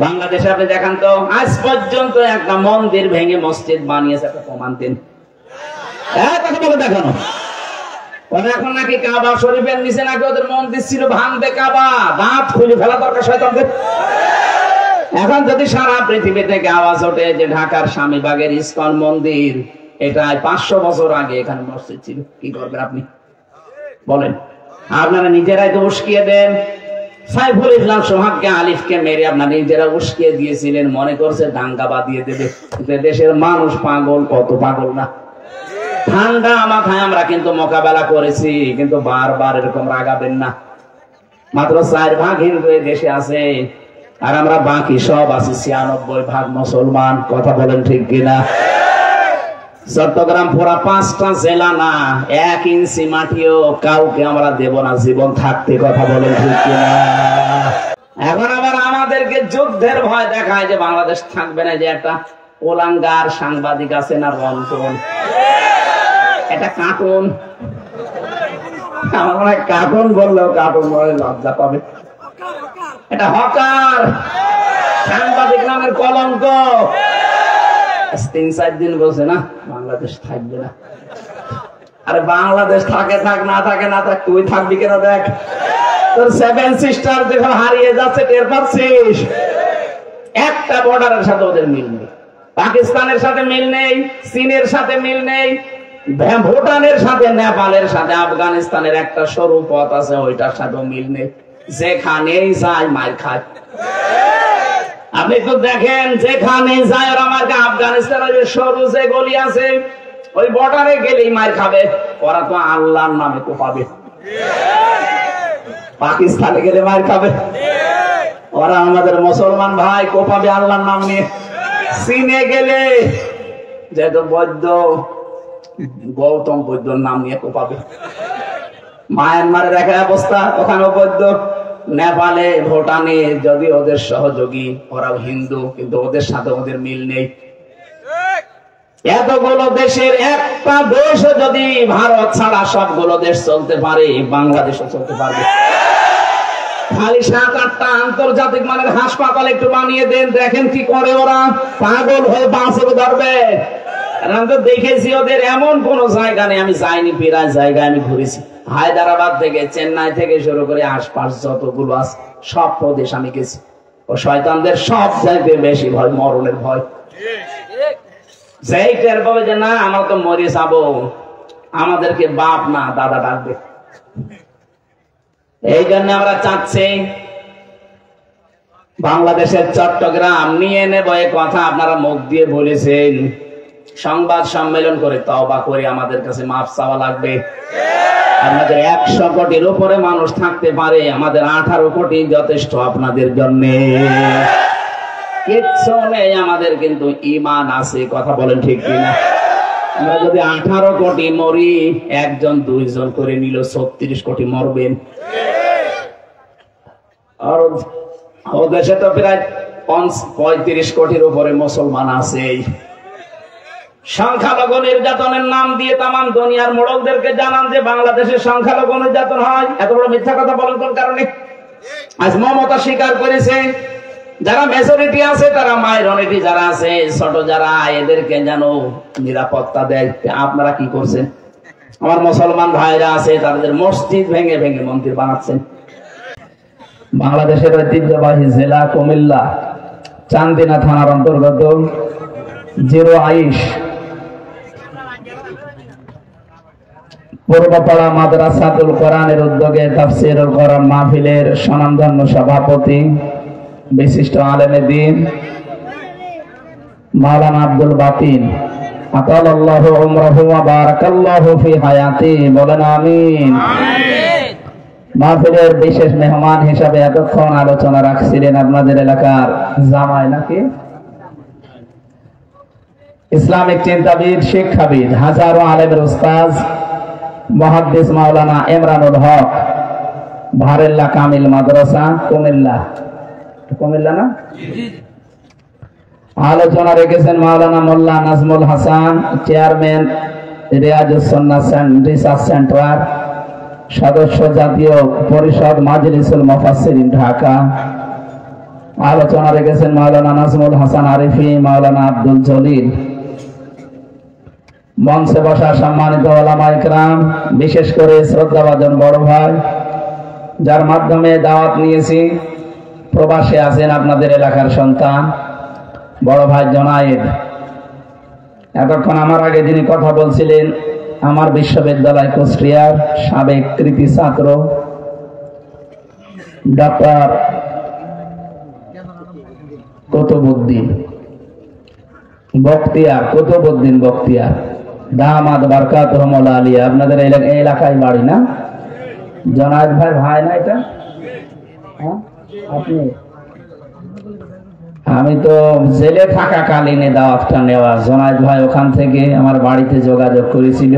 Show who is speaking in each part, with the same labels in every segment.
Speaker 1: বাংলাদেশে আপনি দেখান তো আজ পর্যন্ত একটা মন্দির ভেঙে মসজিদ বানিয়েছে, একটা প্রমাণ দিন। কথা বলে দেখানো। এখন নাকি কাবা শরীফের নিচে নাকি ওদের মন্দির ছিল, ভাঙবে কাবা, দাঁত খুলে ফেলা দরকার শয়তানদের। এখন যদি সারা পৃথিবী থেকে আওয়াজ ওঠে যে ঢাকার স্বামীবাগের ইসকন মন্দির, এটা 500 বছর আগে এখানে মসজিদ ছিল, কি করবেন আপনি বলেন? আপনারা নিজেরাই তো উস্কিয়ে দেন। সাইফুল ইসলাম সোহাগকে, আলিফকে মেরে আপনারা নিজেরা উস্কিয়ে দিয়েছিলেন, মনে করছে দাঙ্গা বাঁধিয়ে দেবে। দেশের মানুষ পাগল, কত পাগল না। ঠান্ডা মাথায় আমরা কিন্তু মোকাবেলা করেছি, কিন্তু বারবার এরকম রাগাবেন না। মাত্র 4 ভাগ হিন্দু এই দেশে আছে, আর আমরা বাকি সব আছি 96 ভাগ মুসলমান। কথা বলেন ঠিক কিনা? চট্টগ্রাম পুরা 5টা জেলা না, 1 ইঞ্চি মাটিও কাউকে আমরা দেব না জীবন থাকতে। কথা বলেন ঠিক কিনা? এখন আবার আমাদেরকে যুদ্ধের ভয় দেখায় যে বাংলাদেশ থাকবে না। যে একটা ওলাঙ্গার সাংবাদিক আছে না, রঞ্জন, এটা কার্টুন। আমার মনে হয় কার্টুন বললেও কার্টুন বলে লজ্জা পাবে। এটা হকার সাংবাদিক নামের কলঙ্ক। 3-4 দিন বলছে না বাংলাদেশ থাকবে না। আরে বাংলাদেশ থাকে থাক, না থাকে না থাক, তুই থাকবি কেন? দেখ তোর 7 সিস্টার যখন হারিয়ে যাচ্ছে টের পাচ্ছিস। একটা বর্ডারের সাথে ওদের মিল নেই, পাকিস্তানের সাথে মিল নেই, চীনের সাথে মিল নেই, ভুটানের সাথে, নেপালের সাথে, আফগানিস্তানের একটা সরু পথ আছে ওইটার সাথেও মিল নেই। যেখানেই যায় মার খায়। আপনি তো দেখেন যেখানে যায় ওরা মার খায়। আফগানিস্তানের সরু যে গলি আছে ওই বর্ডারে গেলেই মার খাবে। ওরা তো আল্লাহর নামে কোপাবে। পাকিস্তানে গেলে মার খাবে, ওরা আমাদের মুসলমান ভাই কোপাবে আল্লাহর নাম নিয়ে। চীনে গেলে যেহেতু বৈদ্য, গৌতম বৈদ্যর নাম নিয়ে কোপাবে। মায়ানমারের এক অবস্থা, ওখানেও বৈদ্য। নেপালে, ভুটানে যদি ওদের সহযোগী, ওরাও হিন্দু, কিন্তু ওদের সাথে ওদের মিল নেই। এতগুলো দেশের একটা দেশ যদি ভারত ছাড়া সবগুলো দেশ চলতে পারে, বাংলাদেশও চলতে পারবে। খালি 7-8টা আন্তর্জাতিক মানের হাসপাতাল একটু বানিয়ে দেন, দেখেন কি করে ওরা। পাগল হয়ে বাঁচে ধরবে। আমি তো দেখেছি ওদের এমন কোন জায়গা নেই আমি যাইনি, প্রায় জায়গায় আমি ঘুরেছি। হায়দ্রাবাদ থেকে, চেন্নাই থেকে শুরু করে আশপাশ যতগুলো আছে সব প্রদেশ আমি গেছি। ও শয়তানদের সব চাইতে বেশি ভয় মরণের ভয়। যেই টের পাবে যে না আমরা তো মরে যাবো, আমাদেরকে বাপ না দাদা ডাকবে। এই জন্য আমরা চাচ্ছি বাংলাদেশের চট্টগ্রাম নিয়ে নেব। এই কথা আপনারা মুখ দিয়ে বলেছেন, সংবাদ সম্মেলন করে তওবা করে আমাদের কাছে মাফ চাওয়া লাগবে। আমাদের 100 কোটির উপরে মানুষ থাকতে পারে, আমাদের 18 কোটি যথেষ্ট আপনাদের জন্য। কিচ্ছু নেই আমাদের, কিন্তু ঈমান আছে। কথা বলেন ঠিক কিনা? আমরা যদি 18 কোটি মরি, 1-2 করে নিল 36 কোটি মরবেন। আর ও দেশে তো প্রায় 35 কোটির উপরে মুসলমান আছে। সংখ্যালঘু নির্যাতনের নাম দিয়ে তাম দুনিয়ার মোড়লদেরকে জানান যে বাংলাদেশের সংখ্যালঘু নির্যাতন হয়। এত বড় মিথ্যা কথা বলেন কোন কারণে? আজ মমতা স্বীকার করেছে যারা মেজরিটি আছে তারা মাইনরিটি যারা আছে ছোট যারা এদেরকে যেন নিরাপত্তা দেয়। আপনারা কি করছেন? আমার মুসলমান ভাইরা আছে তাদের মসজিদ ভেঙে ভেঙে মন্দির বানাচ্ছেন। বাংলাদেশের ঐতিহ্যবাহী জেলা কুমিল্লা চান্দিনা থানার অন্তর্গত 0 পূর্বপাড়া মাদ্রাসাতুল কোরআনের উদ্যোগে তাফসীরুল কোরআন মাহফিলের স্বনামধন্য সভাপতি বিশিষ্ট আলেমে দ্বীন মাওলানা আব্দুল বাতিন আতালাল্লাহু উমরাহু ওয়া বারাকাল্লাহু ফি হায়াতি, বলেন আমিন। মাহফিলের বিশেষ মেহমান হিসাবে এতক্ষণ আলোচনা রাখছিলেন আপনাদের এলাকার জামাই নাকি ইসলামিক চিন্তাবিদ, শিক্ষাবিদ, হাজারো আলেমের উস্তাদ মুহাদ্দিস মাওলানা ইমরানুল হক, ভারেল্লা কামিল মাদ্রাসা কুমিল্লা। কুমিল্লা না? আলোচনা রেখেছেন মাওলানা মোল্লা নাজমুল হাসান, চেয়ারম্যান রিয়াজুস সুন্নাহ রিসার্চ সেন্টার, সদস্য জাতীয় পরিষদ মাজলিসুল মুফাসসিরিন ঢাকা। আলোচনা রেখেছেন মাওলানা নাজমুল হাসান আরিফি, মাওলানা আব্দুল জলিল। মঞ্চে বসা সম্মানিত ওলামা ইকরাম, বিশেষ করে শ্রদ্ধাভাজন বড় ভাই, যার মাধ্যমে দাওয়াত নিয়েছি, প্রবাসে আছেন আপনাদের এলাকার সন্তান বড় ভাই জনায়েদ। এতক্ষণ আমার আগে যিনি কথা বলছিলেন আমার বিশ্ববিদ্যালয় কুষ্টিয়ার সাবেক কৃতি ছাত্র ডক্টর কুতুবউদ্দিন বখতিয়ার দামাদ বারকাতুহুল আলিয়া। আপনাদের এই এলাকায় বাড়ি না? জনায়েদ ভাই না এটা? হ্যাঁ, আপনি? আমি তো জেলে থাকাকালীন দাওয়াতটা নেওয়া। জনায়েদ ভাই ওখান থেকে আমার বাড়িতে যোগাযোগ করেছিল।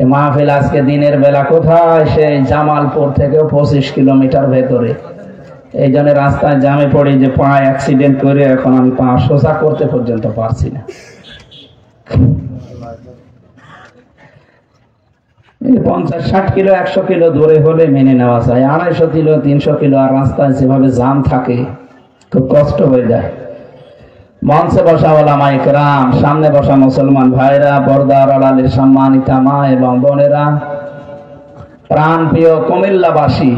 Speaker 1: এই মাহফিল আজকে দিনের বেলা কোথায়? সে জামালপুর থেকে 25 কিলোমিটার ভেতরে। এই জন্য রাস্তায় জামে পড়ে যে পা অ্যাক্সিডেন্ট করে এখন আমি পা সোজা করতে পর্যন্ত পারছি না। 50-60 কিলো 100 কিলো দূরে হলে মেনে নেওয়া যায়। 250 কিলো 300 কিলো আর রাস্তায় যেভাবে জাম থাকে খুব কষ্ট হয়ে যায়। মঞ্চে বসা ওলামা ইকরাম, সামনে বসা মুসলমান ভাইরা, পর্দার আড়ালের সম্মানিতা মা এবং বোনেরা, প্রাণপ্রিয় কুমিল্লাবাসী,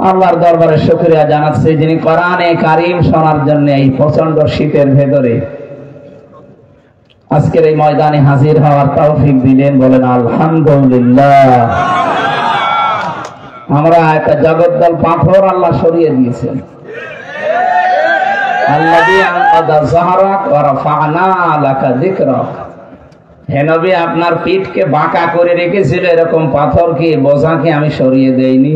Speaker 1: আল্লাহর দরবারে শুকরিয়া জানাচ্ছি যিনি কোরআনে কারীম শোনার জন্য এই প্রচন্ড শীতের ভেতরে আজকের এই ময়দানে হাজির হওয়ার তৌফিক দিলেন। বলেন আলহামদুলিল্লাহ। আমরা একটা জগদ্দল পাথর আল্লাহ সরিয়ে দিয়েছেন। আল্লাযী আনকাযা যাহরাক ওয়া রাফা'না লাকা যিকরাক। হে নবী, আপনার পিঠকে বাঁকা করে রেখেছিল এরকম পাথরকে, বোঝাকে আমি সরিয়ে দেইনি।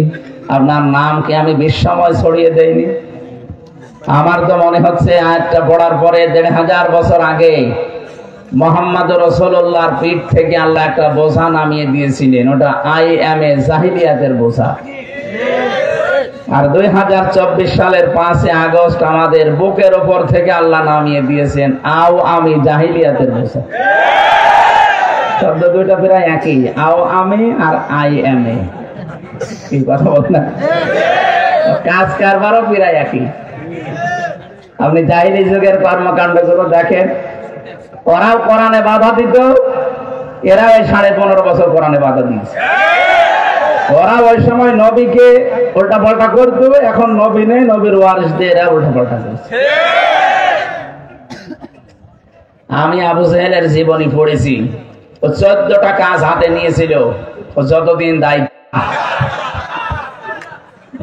Speaker 1: আপনার নামকে আমি বিশ্বময় ছড়িয়ে দেইনি। আমার তো মনে হচ্ছে আয়াতটা পড়ার পরে 1500 বছর আগে মুহাম্মদুর রাসূলুল্লাহর পিঠ থেকে আল্লাহ একটা বোঝা নামিয়ে দিয়েছিলেন। ওটা IMA জাহিলিয়াতের বোঝা। আর 2024 সালের 5 আগস্ট আমাদের বুকের উপর থেকে আল্লাহ নামিয়ে দিয়েছেন আও আমি জাহিলিয়াতের বোঝা। শব্দ দুইটা প্রায় একই, আও আমি আর IMA। কি কথা বলেন না? কাজ কারবারও প্রায় একই। আপনি জাহিলি যুগের কর্মকাণ্ডগুলো দেখেন, ওরাও কোরআনে বাধা দিত, এরা 15.5 বছর কোরআনে বাধা দিয়েছে। ওরা ওই সময় নবীকে উল্টা পাল্টা করতো, এখন নবী নেই, নবীর ওয়ারিসদের এরা উল্টা পাল্টা করছে। আমি আবু জাহেলের জীবনী পড়েছি। ও 14টা কাজ হাতে নিয়েছিল। ও যতদিন দায়িত্ব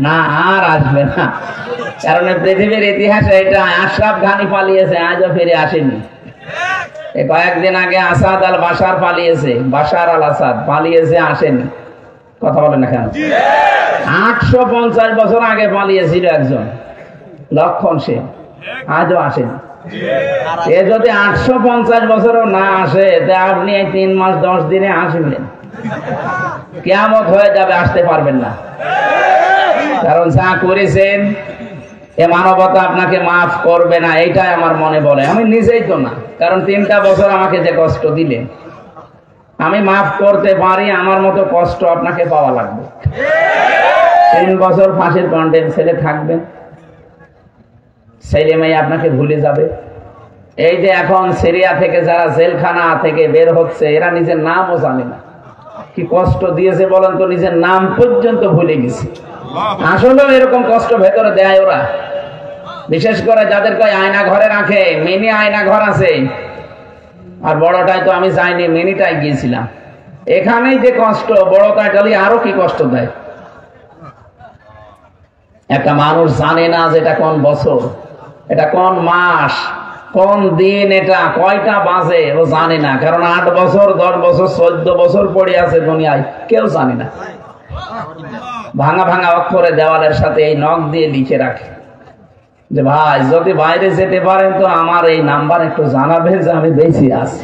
Speaker 1: না আর আসবে না, কারণ পৃথিবীর ইতিহাসে এটা আশরাফ ঘানি পালিয়েছে, আজও ফিরে আসেনি। এই কয়েকদিন আগে আসাদ আল বাশার পালিয়েছে, বাশার আল আসাদ পালিয়েছে, আসেনি। কথা বলেন না কেন? 850 বছর আগে পালিয়েছিল একজন লক্ষণ সেন, আজও আসেনি। এ যদি 850 বছরও না আসে, তা আপনি এই 3 মাস 10 দিনে আসবেন, কিয়ামত হয়ে যাবে, আসতে পারবেন না। কারণ যা করেছেন এ মানবতা আপনাকে মাফ করবে না, এইটাই আমার মনে বলে। আমি নিজেই তো না, কারণ 3টা বছর আমাকে যে কষ্ট দিলেন, আমি মাফ করতে পারি, আমার মতো কষ্ট আপনাকে পাওয়া লাগবে। 3 বছর ফাঁসির কন্ডেম ছেলে থাকবেন, ছেলে মেয়ে আপনাকে ভুলে যাবে। এই যে এখন সিরিয়া থেকে যারা জেলখানা থেকে বের হচ্ছে, এরা নিজের নামও জানে না। কি কষ্ট দিয়েছে বলেন তো, নিজের নাম পর্যন্ত ভুলে গেছে। আসলে এরকম কষ্ট ভেতরে দেয় ওরা, বিশেষ করে যাদেরকে আয়না ঘরে রাখে। মিনি আয়না ঘর আছে, আর বড়টাই তো আমি যাইনি, মিনিটাই গিয়েছিলাম। এখানেই যে কষ্ট, বড়টাই গেলে আরো কি কষ্ট দেয়। একটা মানুষ জানে না যেটা কোন বছর, এটা কোন মাস, কোন দিন, এটা কয়টা বাজে, ও জানে না। কারণ 8 বছর 10 বছর 14 বছর পড়ে আছে দুনিয়ায়, কেউ জানে না। ভাঙা ভাঙা অক্ষরে দেওয়ালের সাথে এই নখ দিয়ে লিখে রাখে যে ভাই যদি বাইরে যেতে পারেন তো আমার এই নাম্বার একটু জানাবেন যে আমি বেঁচে আছি।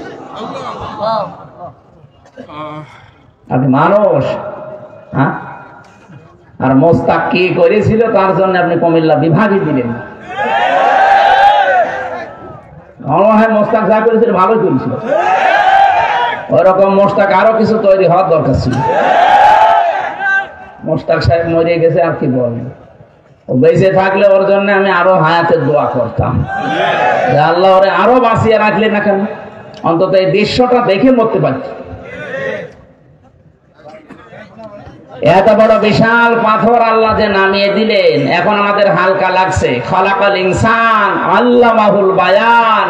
Speaker 1: আপনি মানুষ, হ্যাঁ? আর মোস্তাক কি করেছিল তার জন্য আপনি কুমিল্লা বিভাগই দিলেন। মোস্তাক যা করেছিল ভালো করেছিল, ওরকম মোস্তাক আরো কিছু তৈরি হওয়ার দরকার ছিল। মোস্তাক সাহেব মরে গেছে, আর কি বলবেন। বেঁচে থাকলে ওর জন্য আমি আরো হায়াতের দোয়া করতাম, আল্লাহ ওরে আরো বাঁচিয়ে রাখলে না কেন, অন্তত এই দৃশ্যটা দেখে মরতে পারছি। এত বড় বিশাল পাথর আল্লাহ যে নামিয়ে দিলেন, এখন আমাদের হালকা লাগছে। খলাকাল ইনসান আল্লামাহুল বায়ান।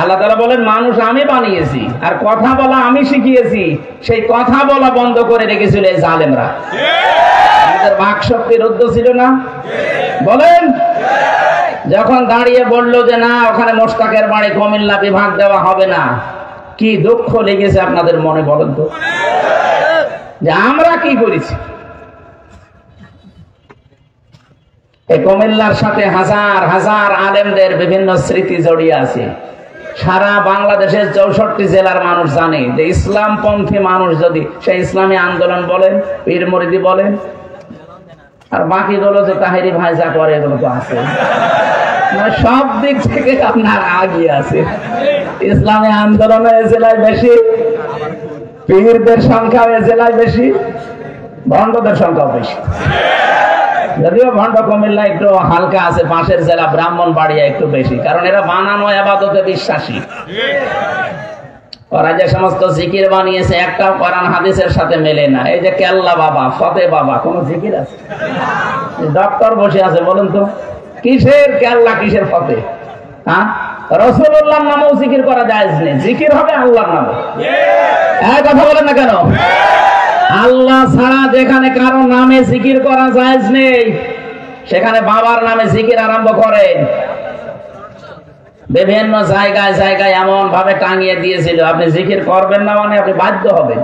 Speaker 1: আল্লাহ তাআলা বলেন মানুষ আমি বানিয়েছি আর কথা বলা আমি শিখিয়েছি। সেই কথা বলা বন্ধ করে রেখেছিল এই জালেমরা। আমাদের বাক শক্তি রুদ্ধ ছিল না? বলেন। যখন দাঁড়িয়ে বললো যে না ওখানে মোশতাকের বাড়ি কুমিল্লা বিভাগ দেওয়া হবে না, কি দুঃখ লেগেছে আপনাদের মনে, বলেন তো, যে আমরা কি করেছি। এই কুমিল্লার সাথে হাজার হাজার আলেমদের বিভিন্ন স্মৃতি জড়িয়ে আছে। সারা বাংলাদেশের 64 জেলার মানুষ জানে যে ইসলামপন্থী মানুষ যদি সেই ইসলামী আন্দোলন বলেন, পীর মুরিদি বলেন, আর বাকি গুলো যে তাহেরি ভাই যা করে এগুলো তো আছে, সব দিক থেকে আপনার আগিয়ে আছে। ইসলামী আন্দোলনে জেলায় বেশি, পীরদের সংখ্যা এ জেলায় বেশি, ভণ্ডদের সংখ্যা বেশি। যদিও ভণ্ড কুমিল্লা একটু হালকা আছে, পাশের জেলা ব্রাহ্মণবাড়িয়া একটু বেশি, কারণ এরা বানানো ইবাদতে বিশ্বাসী। ওরা যে সমস্ত জিকির বানিয়েছে একটাও কোরআন হাদিসের সাথে মেলে না। এই যে কেল্লা বাবা, ফতে বাবা, কোন জিকির আছে? ডক্টর বসে আছে, বলুন তো কিসের কেল্লা কিসের ফতে? হ্যাঁ, রাসূলুল্লাহর নামেও জিকির করা জায়েজ নেই, জিকির হবে আল্লাহর নামে। এই কথা বলেন না কেন? আল্লাহ ছাড়া যেখানে কারো নামে জিকির করা জায়েজ নেই, সেখানে বাবার নামে জিকির আরম্ভ করেন। বিভিন্ন জায়গায় জায়গায় এমন ভাবে টাঙিয়ে দিয়েছিল, আপনি জিকির করবেন না মানে আপনি বাধ্য হবেন।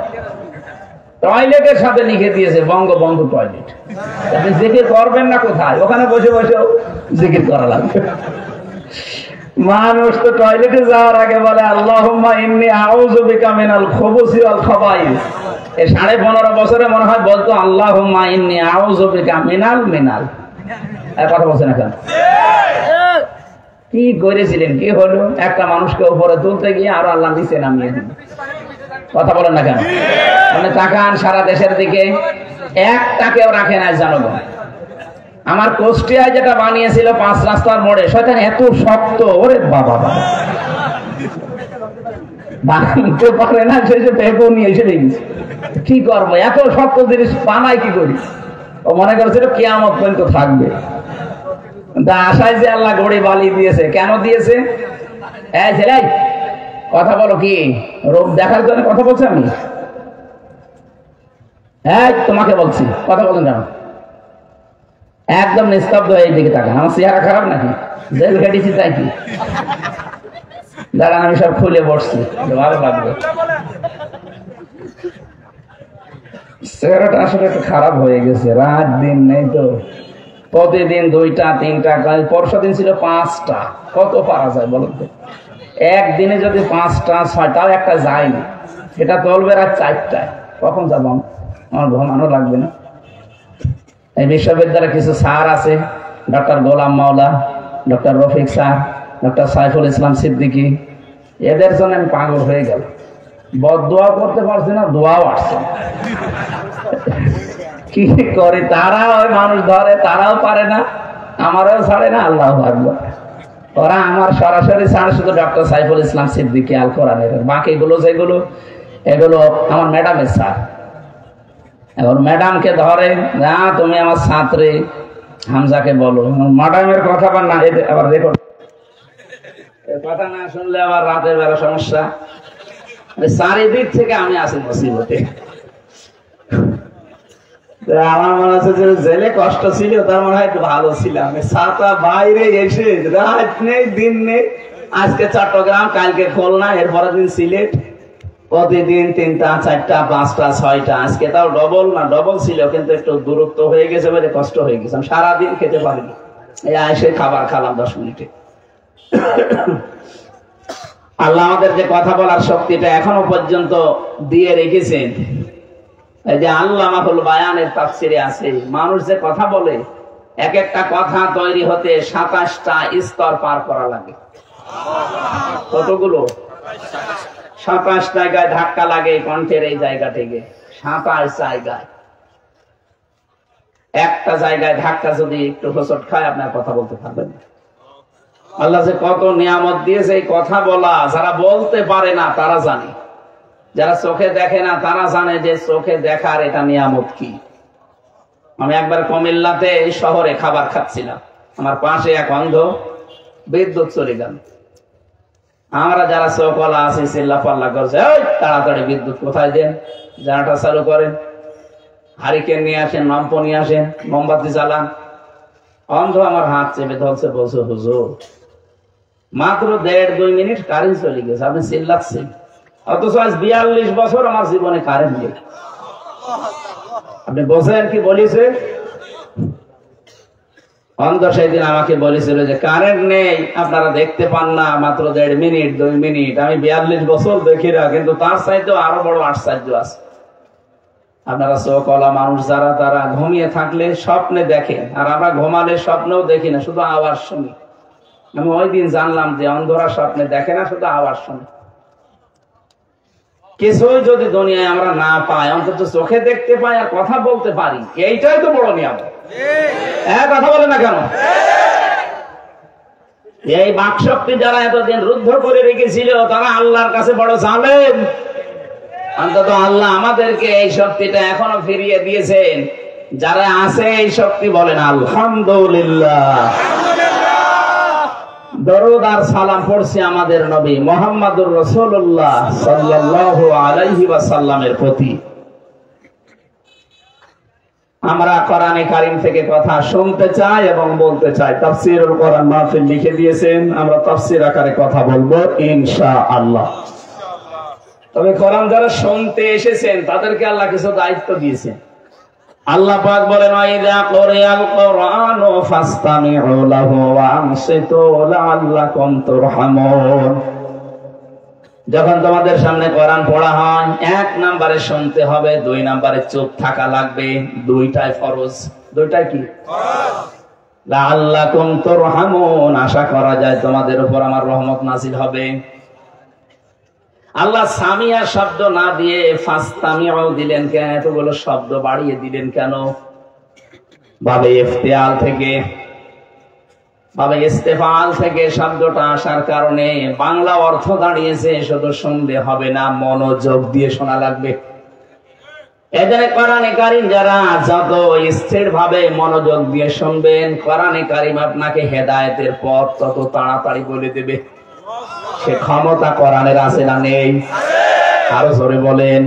Speaker 1: টয়লেটের সাথে লিখে দিয়েছে বঙ্গবন্ধু টয়লেট। আপনি জিকির করবেন না কোথায়? ওখানে বসে বসে জিকির করা লাগবে। মানুষ তো টয়লেটে যাওয়ার আগে বলে আল্লাহুম্মা ইন্নী আউযু বিকা মিনাল খুবুসি ওয়াল খাবাইস। এই 15.5 বছরে মনে হয় বলতো আল্লাহুম্মা ইন্নী আউযু বিকা মিনাল। এই কথা বলছেন না কেন? কি করেছিলেন, কি হলো? একটা মানুষকে উপরে তুলতে গিয়ে আরো আল্লাহ নিচে নামিয়ে দিলেন। কথা বলেন না কেন? মানে তাকান সারা দেশের দিকে, একটাকেও রাখে না জনগণ। আমার কুষ্টিয়ায় যেটা বানিয়েছিল 5 রাস্তার মোড়ে, সেটা এত শক্ত, ওরে বাবা বাবা, বানাতে পারে না, সে বেগুনি এসে দেখেছি। কি করবো, এত শক্ত জিনিস বানাই কি করি? ও মনে করেছিল কিয়ামত পর্যন্ত থাকবে। আশায় যে আল্লাহ গড়ে বালি দিয়েছে। কেন দিয়েছে? এই ছেলে কথা বলো, কি রূপ দেখার জন্য কথা বলছি আমি? এই তোমাকে বলছি, কথা বলেন কেন? একদম নিস্তব্ধ হয়ে এই দিকে তাকান। আমার চেহারা খারাপ নাকি? জেল খেটেছি তাই কি? দাঁড়ান আমি সব খুলে বসছি, ভালো লাগবে। চেহারাটা আসলে একটু খারাপ হয়ে গেছে, রাত দিন নেই তো, প্রতিদিন 2টা 3টা, পরশু দিন ছিল 5টা। কত পারা যায় বলুন তো? একদিনে যদি 5টা 6টাও একটা যায়নি, সেটা চলবে রাত 4টায়। কখন যাব? আমার ঘুমানো লাগবে না? এই বিশ্ববিদ্যালয়ে কিছু স্যার আছে, doctor Golam Maola, doctor Rafiq sir, doctor Saiful Islam Siddiqui, এদের জন্য আমি পাগল হয়ে গেল। বদদোয়া করতে পারছি না, দোয়াও আসছে। কি করে তারা? ওই মানুষ ধরে, তারাও পারে না, আমারও ছাড়ে না। আল্লাহু আকবার। ওরা আমার সরাসরি ছাড়ে শুধু ডক্টর সাইফুল ইসলাম সিদ্দিকী আল কোরআনের। বাকিগুলো যেগুলো, এগুলো আমার ম্যাডামের স্যার। এখন ম্যাডামকে ধরে, না তুমি আমার ছাত্রী হামজাকে বলো। ম্যাডামের কথা না, আবার রেকর্ড কথা না শুনলে আবার রাতের বেলা সমস্যা। চারিদিক থেকে আমি আসি মুসিবতে। আমার মনে হচ্ছে যে জেলে কষ্ট ছিল, তার মনে হয় একটু ভালো ছিলাম। ছাতা বাইরে এসে রাত নেই দিন নেই, আজকে চট্টগ্রাম, কালকে খুলনা, এরপরের দিন সিলেট, প্রতিদিন 3টা 4টা 5টা 6টা। আজকে তাও ডবল না, ডবল ছিল কিন্তু একটু দূরত্ব হয়ে গেছে বলে কষ্ট হয়ে গেছে। সারাদিন খেতে পারিনি, এই এসে খাবার খেলাম 10 মিনিটে। আল্লাহ আমাদের যে কথা বলার শক্তিটা এখনো পর্যন্ত দিয়ে রেখেছেন, এই যে আল্লামাহুল বায়ানের তাফসিরে আছে, মানুষ যে কথা বলে, এক একটা কথা তৈরি হতে 27টা স্তর পার করা লাগে। কতগুলো? 27 জায়গায় ধাক্কা লাগে কণ্ঠের এই জায়গা থেকে, 27 জায়গায়। একটা জায়গায় ধাক্কা যদি একটু হোঁচট খায় আপনার কথা বলতে পারবেন না। আল্লাহ যে কত নিয়ামত দিয়েছে, এই কথা বলা যারা বলতে পারে না তারা জানে, যারা চোখে দেখে না তারা জানে যে চোখে দেখার এটা নিয়ামত কি। আমি একবার কুমিল্লাতে শহরে খাবার খাচ্ছিলাম, আমার পাশে এক অন্ধ, বিদ্যুৎ চলে গেল। আমরা যারা চোখওয়ালা আছি চিল্লা পাল্লা করছে, ওই তাড়াতাড়ি বিদ্যুৎ কোথায় দেন, জানাটা চালু করেন, হারিকেন নিয়ে আসেন, লম্প নিয়ে আসেন, মোমবাতি জ্বালান। অন্ধ আমার হাত চেপে ধরছে, বলছে হুজুর মাত্র 1.5-2 মিনিট কারেন্ট চলে গেছে, আপনি চিল্লাচ্ছেন, অথচ আজ 42 বছর আমার জীবনে কারেন্ট নেই। আপনি বোঝেন কি বলেছে? অন্ধ সেদিন আমাকে বলেছিল যে কারেন্ট নেই, আপনারা দেখতে পান না, মাত্র 1.5 মিনিট 2 মিনিট। আমি 42 বছর দেখি না, কিন্তু তার চাইতেও আরো বড় আশ্চর্য আছে। আপনারা চোখওয়ালা মানুষ যারা, তারা ঘুমিয়ে থাকলে স্বপ্নে দেখেন, আর আমরা ঘুমালে স্বপ্নেও দেখি না, শুধু আওয়াজ শুনি। আমি ওই দিন জানলাম যে অন্ধরা স্বপ্নে দেখে না, শুধু আওয়াজ শুনে। কিছুই যদি দুনিয়ায় আমরা না পাই, অন্তত চোখে দেখতে পাই আর কথা বলতে পারি, এইটাই তো বড় নিয়ামত। কথা বলে না কেন? এই বাকশক্তি যারা এতদিন রুদ্ধ করে রেখেছিল, তারা আল্লাহর কাছে বড় জালেম। অন্তত আল্লাহ আমাদেরকে এই শক্তিটা এখনো ফিরিয়ে দিয়েছেন। যারা আছে এই শক্তি বলেন আলহামদুলিল্লাহ। দরুদ আর সালাম পড়ছি আমাদের নবী মুহাম্মদুর রাসূলুল্লাহ সাল্লাল্লাহু আলাইহি ওয়াসাল্লামের প্রতি। আমরা কোরআনে কারীম থেকে কথা শুনতে চাই এবং বলতে চাই। তাফসীরুল কোরআন মাহফিল লিখে দিয়েছেন, আমরা তাফসীর আকারে কথা বলবো ইনশাআল্লাহ। তবে কোরআন যারা শুনতে এসেছেন তাদেরকে আল্লাহ কিছু দায়িত্ব দিয়েছেন। আল্লাহ পাক বলেন, ওয়াইদা কুরিয়াল কুরআনু ফাসতামিউ লাহু ওয়া আনসিতু লাআল্লাকুম তুরহামুন। যখন তোমাদের সামনে কোরআন পড়া হয়, 1 নম্বরে শুনতে হবে, 2 নম্বরে চুপ থাকা লাগবে। দুইটাই ফরজ। দুইটাই কি? ফরজ। লাআল্লাকুম তুরহামুন, আশা করা যায় তোমাদের উপর আমার রহমত নাযিল হবে। আল্লাহ সামিয়া শব্দ না দিয়ে ফাসতামিউ দিলেন কেন? এতগুলো শব্দ বাড়িয়ে দিলেন কেন? বাবে ইফতিআল থেকে, বাবে ইস্তেফাল থেকে শব্দটা আসার কারণে বাংলা অর্থ দাঁড়িয়েছে শুধু শুনলে হবে না, মনোযোগ দিয়ে শোনা লাগবে। এদের কোরআনে কারীম যারা যত স্থির ভাবে মনোযোগ দিয়ে শুনবেন, কোরআনে কারীম আপনাকে হেদায়েতের পথ তত তাড়াতাড়ি বলে দেবে। সে ক্ষমতা কোরআনের আছে না নেই? আরো জোরে বলেন।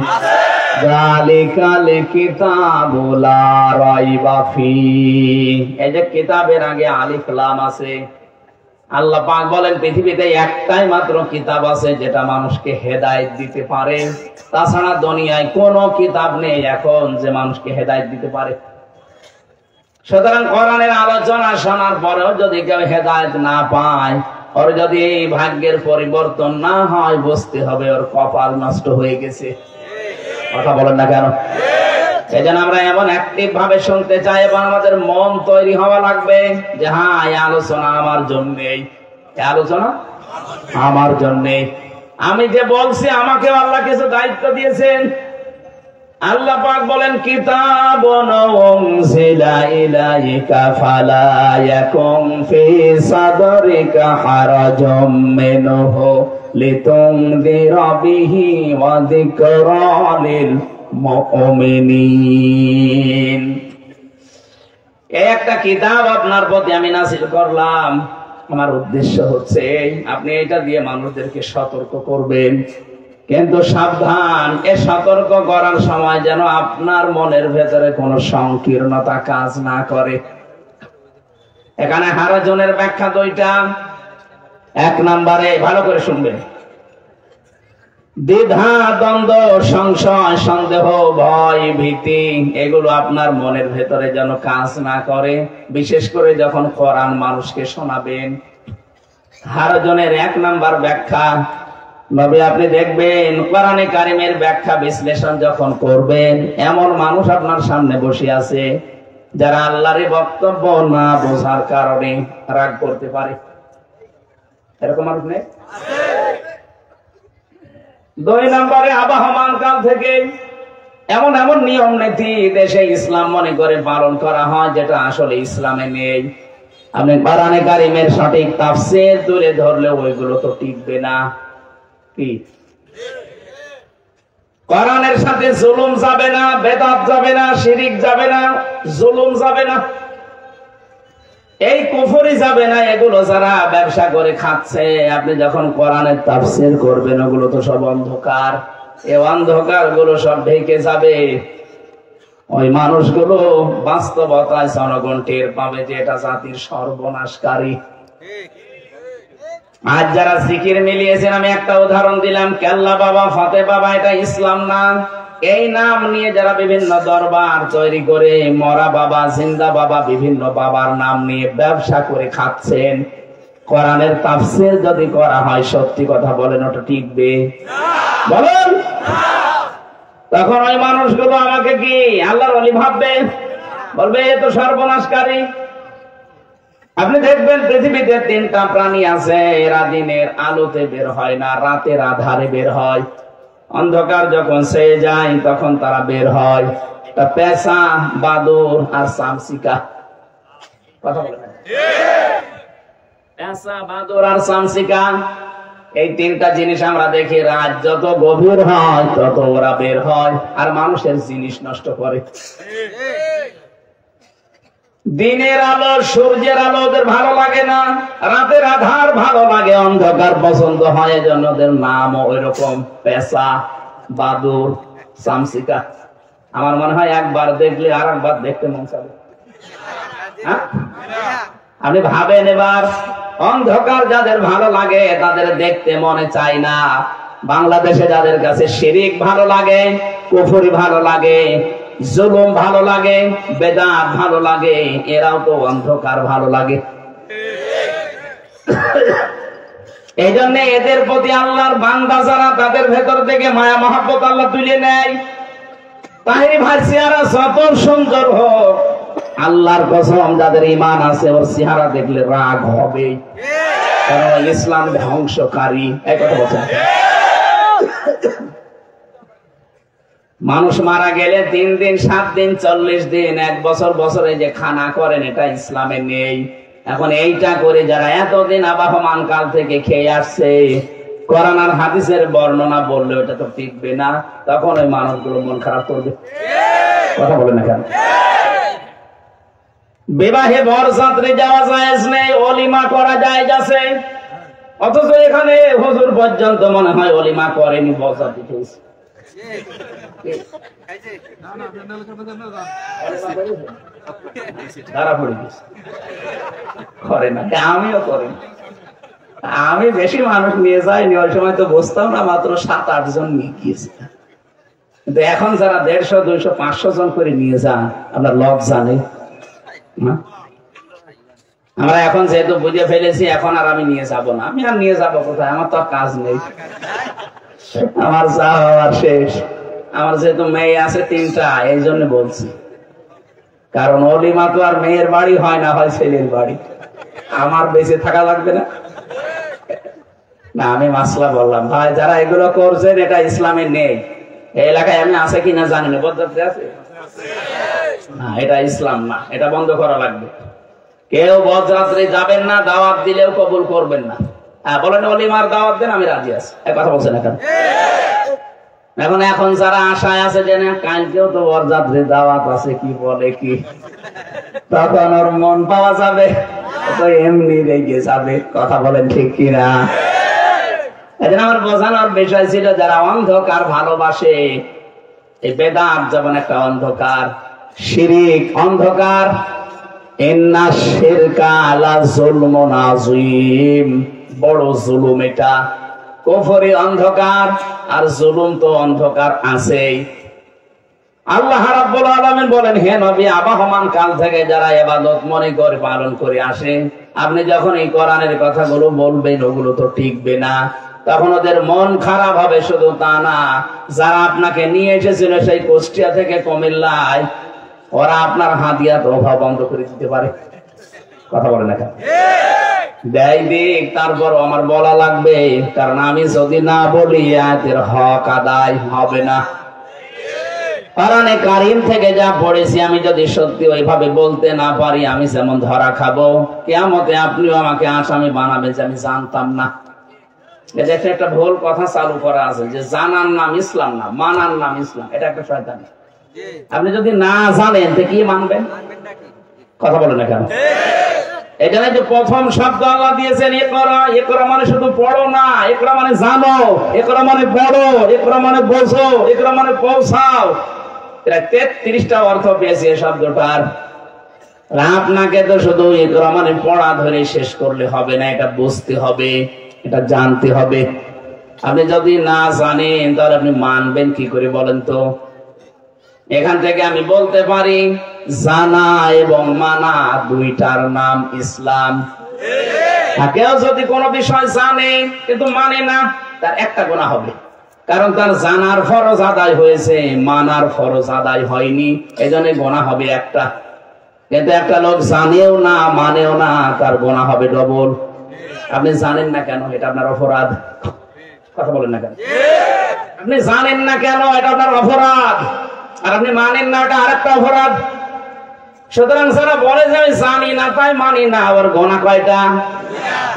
Speaker 1: যালিকাল কিতাবু লা রাইবা ফীহ। এই যে কিতাবের আগে আলিফ লাম আছে। আল্লাহ পাক বলেন পৃথিবীতে একটাই মাত্র কিতাব আছে যেটা মানুষকে হেদায়েত দিতে পারে। তাছাড়া দুনিয়ায় কোনো কিতাব নেই এখন যে মানুষকে হেদায়েত দিতে পারে। সুতরাং কোরআনের আলোচনা শোনার পরেও যদি কেউ হেদায়েত না পায়, ওর যদি এই ভাগ্যের পরিবর্তন না হয়, বুঝতে হবে ওর কপাল নষ্ট হয়ে গেছে। কথা বলেন না কেন? এই জন্য আমরা এমন অ্যাক্টিভ ভাবে শুনতে চাই এবং আমাদের মন তৈরি হওয়া লাগবে যে হ্যাঁ, এই আলোচনা আমার জন্যই, এই আলোচনা আমার জন্যই। আমি যে বলছি, আমাকে আল্লাহ কিছু দায়িত্ব দিয়েছেন। আল্লাহ পাক বলেন, কিতাবুন উনজিলা ইলাইকা ফালা ইয়াকুম ফি সাদরিকা হারাজুম মিনহু লিতুনযিরা বিহি ওয়া যিকরা লিল মুমিনিন। এই একটা কিতাব আপনার প্রতি আমি নাযিল করলাম। আমার উদ্দেশ্য হচ্ছে আপনি এটা দিয়ে মানুষদেরকে সতর্ক করবেন, কিন্তু সাবধান, এ সতর্ক করার সময় যেন আপনার মনের ভেতরে কোনো সংকীর্ণতা কাজ না করে। এখানে হারাজনের ব্যাখ্যা 2টা। 1 নম্বরে ভালো করে শুনবেন, দ্বিধা, দ্বন্দ্ব, সংশয়, সন্দেহ, ভয়, ভীতি, এগুলো আপনার মনের ভেতরে যেন কাজ না করে, বিশেষ করে যখন কোরআন মানুষকে শোনাবেন। হারাজনের 1 নম্বর ব্যাখ্যা, নবী আপনি দেখবেন কোরআনে কারীমের ব্যাখ্যা বিশ্লেষণ যখন করবেন, এমন মানুষ আপনার সামনে বসে আছে যারা আল্লাহর বক্তব্য না বোঝার কারণে রাগ করতে পারে। এরকম মানুষ নেই? 2 নম্বরে আবহমান কাল থেকে এমন এমন নিয়ম নীতি দেশে ইসলাম মনে করে পালন করা হয় যেটা আসলে ইসলামে নেই। আপনি কোরআনে কারিমের সঠিক তাফসীর তুলে ধরলে ওইগুলো তো টিকবে না। কি কোরআনের সাথে জুলুম যাবে না, বেদাত যাবে না, শিরিক যাবে না, জুলুম যাবে না, এই কুফরি যাবে না। এগুলো যারা ব্যবসা করে খাচ্ছে, আপনি যখন কোরআনের তাফসীর করবেন ওগুলো তো সব অন্ধকার। এই অন্ধকার গুলো সব ঢেকে যাবে। ওই মানুষগুলো বাস্তবতায় জনগণ টের পাবে যে এটা জাতির সর্বনাশকারী। আজ যারা জিকির মিলিয়েছেন, আমি একটা উদাহরণ দিলাম, কেল্লা বাবা, ফতে বাবা, এটা ইসলাম না। এই নাম নিয়ে যারা বিভিন্ন দরবার তৈরি করে মরা বাবা, জিন্দা বাবা, বিভিন্ন বাবার নাম নিয়ে ব্যবসা করে খাচ্ছেন, কোরআনের তাফসীর যদি করা হয়, সত্যি কথা বলেন, ওটা টিকবে? বলেন। তখন ওই মানুষগুলো আমাকে কি আল্লাহর ওলি ভাববে? বলবে এ তো সর্বনাশকারী। আপনি দেখবেন পৃথিবীতে 3টা প্রাণী আছে, এরা দিনের আলোতে বের হয় না, রাতের আধারে বের হয়। অন্ধকার যখন ছেয়ে যায় তখন তারা বের হয়। পেঁচা, বাদুড় আর চামচিকা। কথা বলেন। পেঁচা, বাদুড় আর চামচিকা, এই 3টা জিনিস আমরা দেখি। রাত যত গভীর হয় তত ওরা বের হয় আর মানুষের জিনিস নষ্ট করে। দিনের আলো, সূর্যের আলো ওদের ভালো লাগে না, রাতের আধার ভালো লাগে, অন্ধকার পছন্দ হয়। এজন্য ওদের নামও ওইরকম, পেঁচা, বাদুড়, চামচিকা। আমার মনে হয় একবার দেখলে আর একবার দেখতে মন চাবে। আপনি ভাবেন এবার, অন্ধকার যাদের ভালো লাগে তাদের দেখতে মনে চায় না। বাংলাদেশে যাদের কাছে শিরিক ভালো লাগে, কুফরি ভালো লাগে, জুলুম ভালো লাগে, বেদাত ভালো লাগে, এরাও তো অন্ধকার ভালো লাগে। এই জন্য এদের প্রতি আল্লাহর বান্দা যারা, তাদের ভেতর থেকে মায়া মহব্বত আল্লাহ তুলে নেয়। তাহিরি ভাই চেহারা যত সুন্দর হোক, আল্লাহর কসম যাদের ঈমান আছে ওর চেহারা দেখলে রাগ হবে, কারণ ইসলাম ধ্বংসকারী। এই কথা বলছেন। মানুষ মারা গেলে 3 দিন, 7 দিন, 40 দিন, 1 বছর বছরে যে খানা করেন, এটা ইসলামে নেই। এখন এইটা করে যারা এতদিন আবাহমান কাল থেকে খেয়ে আসছে, কোরআন আর হাদিসের বর্ণনা বললে ওটা তো টিকবে না। তখন ওই মানুষগুলো মন খারাপ করবে। কথা বলে না কেন? বিবাহে বরযাত্রী যাওয়া জায়েজ নেই, ওলিমা করা জায়েজ আছে। অথচ এখানে হুজুর পর্যন্ত মনে হয় ওলিমা করেনি, বরযাত্রী খেয়েছে। আমিও করি, আমি বেশি মানুষ নিয়ে যাইনি। ওই সময় তো বুঝতাম না, মাত্র 7-8 জন নিয়ে গিয়েছি। কিন্তু এখন যারা 150, 200, 500 জন করে নিয়ে যান, আমরা লজ্জা নেই। আমরা এখন যেহেতু বুঝে ফেলেছি, এখন আর আমি নিয়ে যাব না। আমি আর নিয়ে যাবো কোথায়? আমার তো কাজ নেই, আমার যা হওয়ার শেষ। আমার যেহেতু মেয়ে আছে 3টা, এই জন্য বলছি। কারণ ওলিমা তো আর মেয়ের বাড়ি হয় না, হয় ছেলের বাড়ি। আমার বেঁচে থাকা লাগবে না। না, আমি মাসলা বললাম ভাই, যারা এগুলো করছেন এটা ইসলামে নেই। এই এলাকায় আমি আছে কিনা জানি না, বরযাত্রী আছে না, এটা ইসলাম না, এটা বন্ধ করা লাগবে। কেউ বরযাত্রী যাবেন না, দাওয়াত দিলেও কবুল করবেন না। বলেন ওলিমার দাওয়াত দেন, আমি রাজি আছি। এই কথা বলছেন এখন। এখন যারা আশায় আছে যে না কালকেও তো বরযাত্রী দাওয়াত আছে, কি বলে কি, তখন ওর মন পাওয়া যাবে, তো এমনি রেগে যাবে। কথা বলেন ঠিক কিনা? এদিন আমার বোঝানোর বিষয় ছিল, যারা অন্ধকার ভালোবাসে, এই বেদাত যেমন একটা অন্ধকার, শিরিক অন্ধকার, ইন্না শিরকা লা যুলমুন আযীম, বড় জুলুম এটা। কুফরি অন্ধকার, আর জুলুম তো অন্ধকার আছেই। আল্লাহ রাব্বুল আলামিন বলেন, হে নবী, আবাহমান কাল থেকে যারা ইবাদত মনে করে পালন করে আসে, আপনি যখন এই কোরআনের কথাগুলো বলবেন, ওগুলো তো টিকবে না। তখন ওদের মন খারাপ হবে। শুধু তা না, যারা আপনাকে নিয়ে এসেছিল সেই কুষ্টিয়া থেকে কুমিল্লায়, ওরা আপনার হাদিয়া তোফা বন্ধ করে দিতে পারে। কথা বলে না কেন? দেয় দিক, তারপর আমার বলা লাগবে, কারণ আমি যদি না বলি আয়াতের হক আদায় হবে না। কোরআনে কারীম থেকে যা পড়েছি আমি যদি সত্যি ওইভাবে বলতে না পারি আমি যেমন ধরা খাবো, কিয়ামতে আপনিও আমাকে আসামি বানাবেন যে আমি জানতাম না। এদেশে একটা ভুল কথা চালু করা আছে যে জানার নাম ইসলাম না, মানার নাম ইসলাম। এটা একটা শয়তানি। আপনি যদি না জানেন তো কি মানবেন? কথা বলেন না কেন? এখানে যে প্রথম শব্দ আল্লাহ দিয়েছেন ইকরা, ইকরা মানে শুধু পড়ো না, ইকরা মানে জানো, ইকরা মানে পড়ো, ইকরা মানে বোঝো, ইকরা মানে পৌঁছাও। এটা 33টা অর্থ পেয়েছে এই শব্দটার। আপনাকে তো শুধু ইকরা মানে পড়া ধরে শেষ করলে হবে না, এটা বুঝতে হবে, এটা জানতে হবে। আপনি যদি না জানেন তাহলে আপনি মানবেন কি করে বলেন তো? এখান থেকে আমি বলতে পারি জানা এবং মানা দুইটার নাম ইসলাম। কেউ যদি কোনো বিষয় জানে কিন্তু মানে না, তার একটা গুনাহ হবে, কারণ তার জানার ফরজ আদায় হয়েছে, মানার ফরজ আদায় হয়নি, এজন্য গুনাহ হবে একটা। কিন্তু একটা লোক জানেও না মানেও না, তার গুনাহ হবে ডবল। আপনি জানেন না কেন? এটা আপনার অপরাধ। কথা বলেন না কেন? আপনি জানেন না কেন? এটা আপনার অপরাধ। আর আপনি মানেন না, এটা আরেকটা অপরাধ। সুতরাং যারা বলে যে আমি জানি না তাই মানি না, আবার গোনা কয়টা?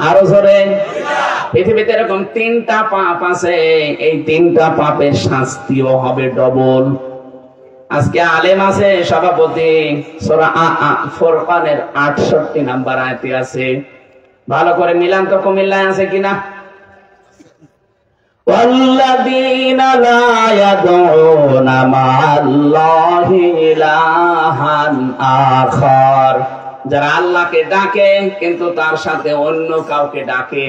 Speaker 1: আরো জোরে। পৃথিবীতে এরকম 3টা পাপ আছে, এই 3টা পাপের শাস্তিও হবে ডবল। আজকে আলেম আছে সভাপতি, সূরা ফুরকানের 68 নাম্বার আয়াতে আছে। ভালো করে মিলান তো, কুমিল্লায় আছে কিনা? والذين لا يدعون مع الله إلها آخر, যারা আল্লাহকে ডাকে কিন্তু তার সাথে অন্য কাউকে ডাকে।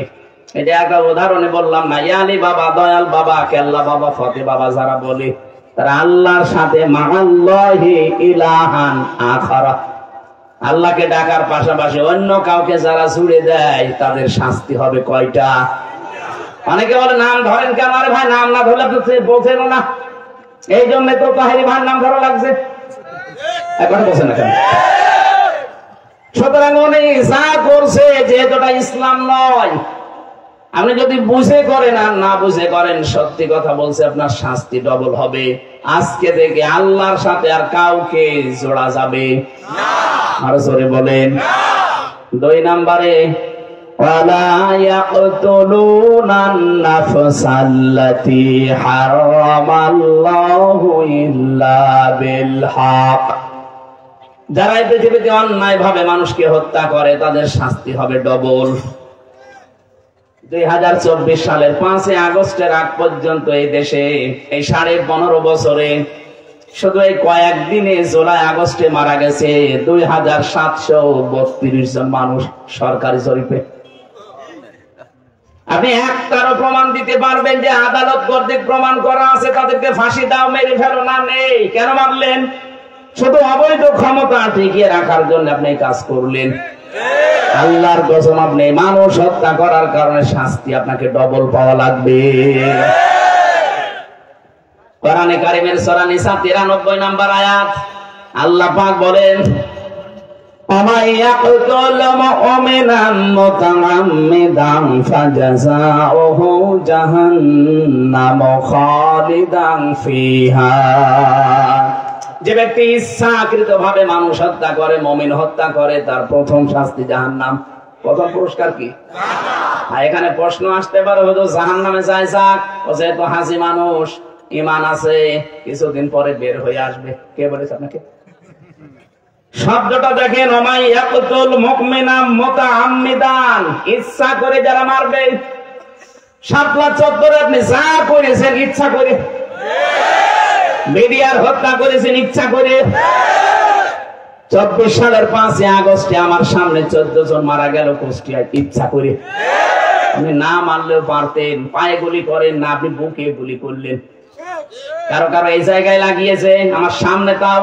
Speaker 1: এটা একটা উদাহরণে বললাম না, ইয়ালি বাবা, দয়াল বাবা, কেল্লা বাবা, ফতে বাবা যারা বলে তারা আল্লাহর সাথে মাআল্লাহি ইলাহান আখারা, আল্লাহকে ডাকার পাশাপাশি অন্য কাউকে যারা জুড়ে দেয় তাদের শাস্তি হবে কয়টা? অনেকে বলে নাম ধরেন কেন? আরে ভাই নাম না ধরলে তো বোঝেন না, এই জন্য তো তাহেরি ভাইয়ের নাম ধরা লাগছে। এখন বোঝেন না কেন? সুতরাং উনি যা করছে যেহেতুটা ইসলাম নয়, আপনি যদি বুঝে করেন আর না বুঝে করেন, সত্যি কথা বলছে আপনার শাস্তি ডবল হবে। আজকে থেকে আল্লাহর সাথে আর কাউকে জোড়া যাবে না। আরো জোরে বলেন। 2 নম্বরে ولا يقتلون النفس التي حرم الله إلا بالحق, যারা এই পৃথিবীতে অন্যায় ভাবে মানুষকে হত্যা করে তাদের শাস্তি হবে ডবল। 2024 সালের 5 আগস্টের আগ পর্যন্ত এই দেশে এই 15.5 বছরে শুধু এই কয়েকদিনে জুলাই আগস্টে মারা গেছে 2732 জন মানুষ সরকারি জরিপে। আপনি একটারও প্রমাণ দিতে পারবেন যে আদালত কর্তৃক প্রমাণ করা আছে তাদেরকে ফাঁসি দাও, মেরে ফেলো? না, নেই। কেন মারলেন? শুধু অবৈধ ক্ষমতা টিকিয়ে রাখার জন্য আপনি কাজ করলেন। আল্লাহর কসম, আপনি মানুষ হত্যা করার কারণে শাস্তি আপনাকে ডবল পাওয়া লাগবে। কোরআনে কারিমের সূরা নিসা 93 নম্বর আয়াত, আল্লাহ পাক বলেন ومن يقتل مؤمنا متعمدا فجزاؤه جهنم خالدا فيها, যে ব্যক্তি ইচ্ছাকৃত ভাবে মানুষ হত্যা করে, মুমিন হত্যা করে, তার প্রথম শাস্তি জাহান্নাম। প্রথম পুরস্কার কি? আর এখানে প্রশ্ন আসতে পারে হয়তো জাহান্নামে যায় যাক, ও যেহেতু হাসি মানুষ, ঈমান আছে, কিছুদিন পরে বের হয়ে আসবে। কে বলেছে আপনাকে? শব্দটা দেখেন, ওমাই ইয়াকতুল মুমিনাম মুতাআম্মিদান, ইচ্ছা করে যারা মারবে। শাপলা চত্বরে আপনি যা করেছেন ইচ্ছা করে, মিডিয়ার হত্যা করেছেন ইচ্ছা করে। 24 সালের 5 আগস্টে আমার সামনে 14 জন মারা গেল কুষ্টিয়ায় ইচ্ছা করে। আপনি না মারলেও পারতেন, পায়ে গুলি করেন না, আপনি বুকে গুলি করলেন। কারো কারো এই জায়গায় লাগিয়েছে, আমার সামনে। তাও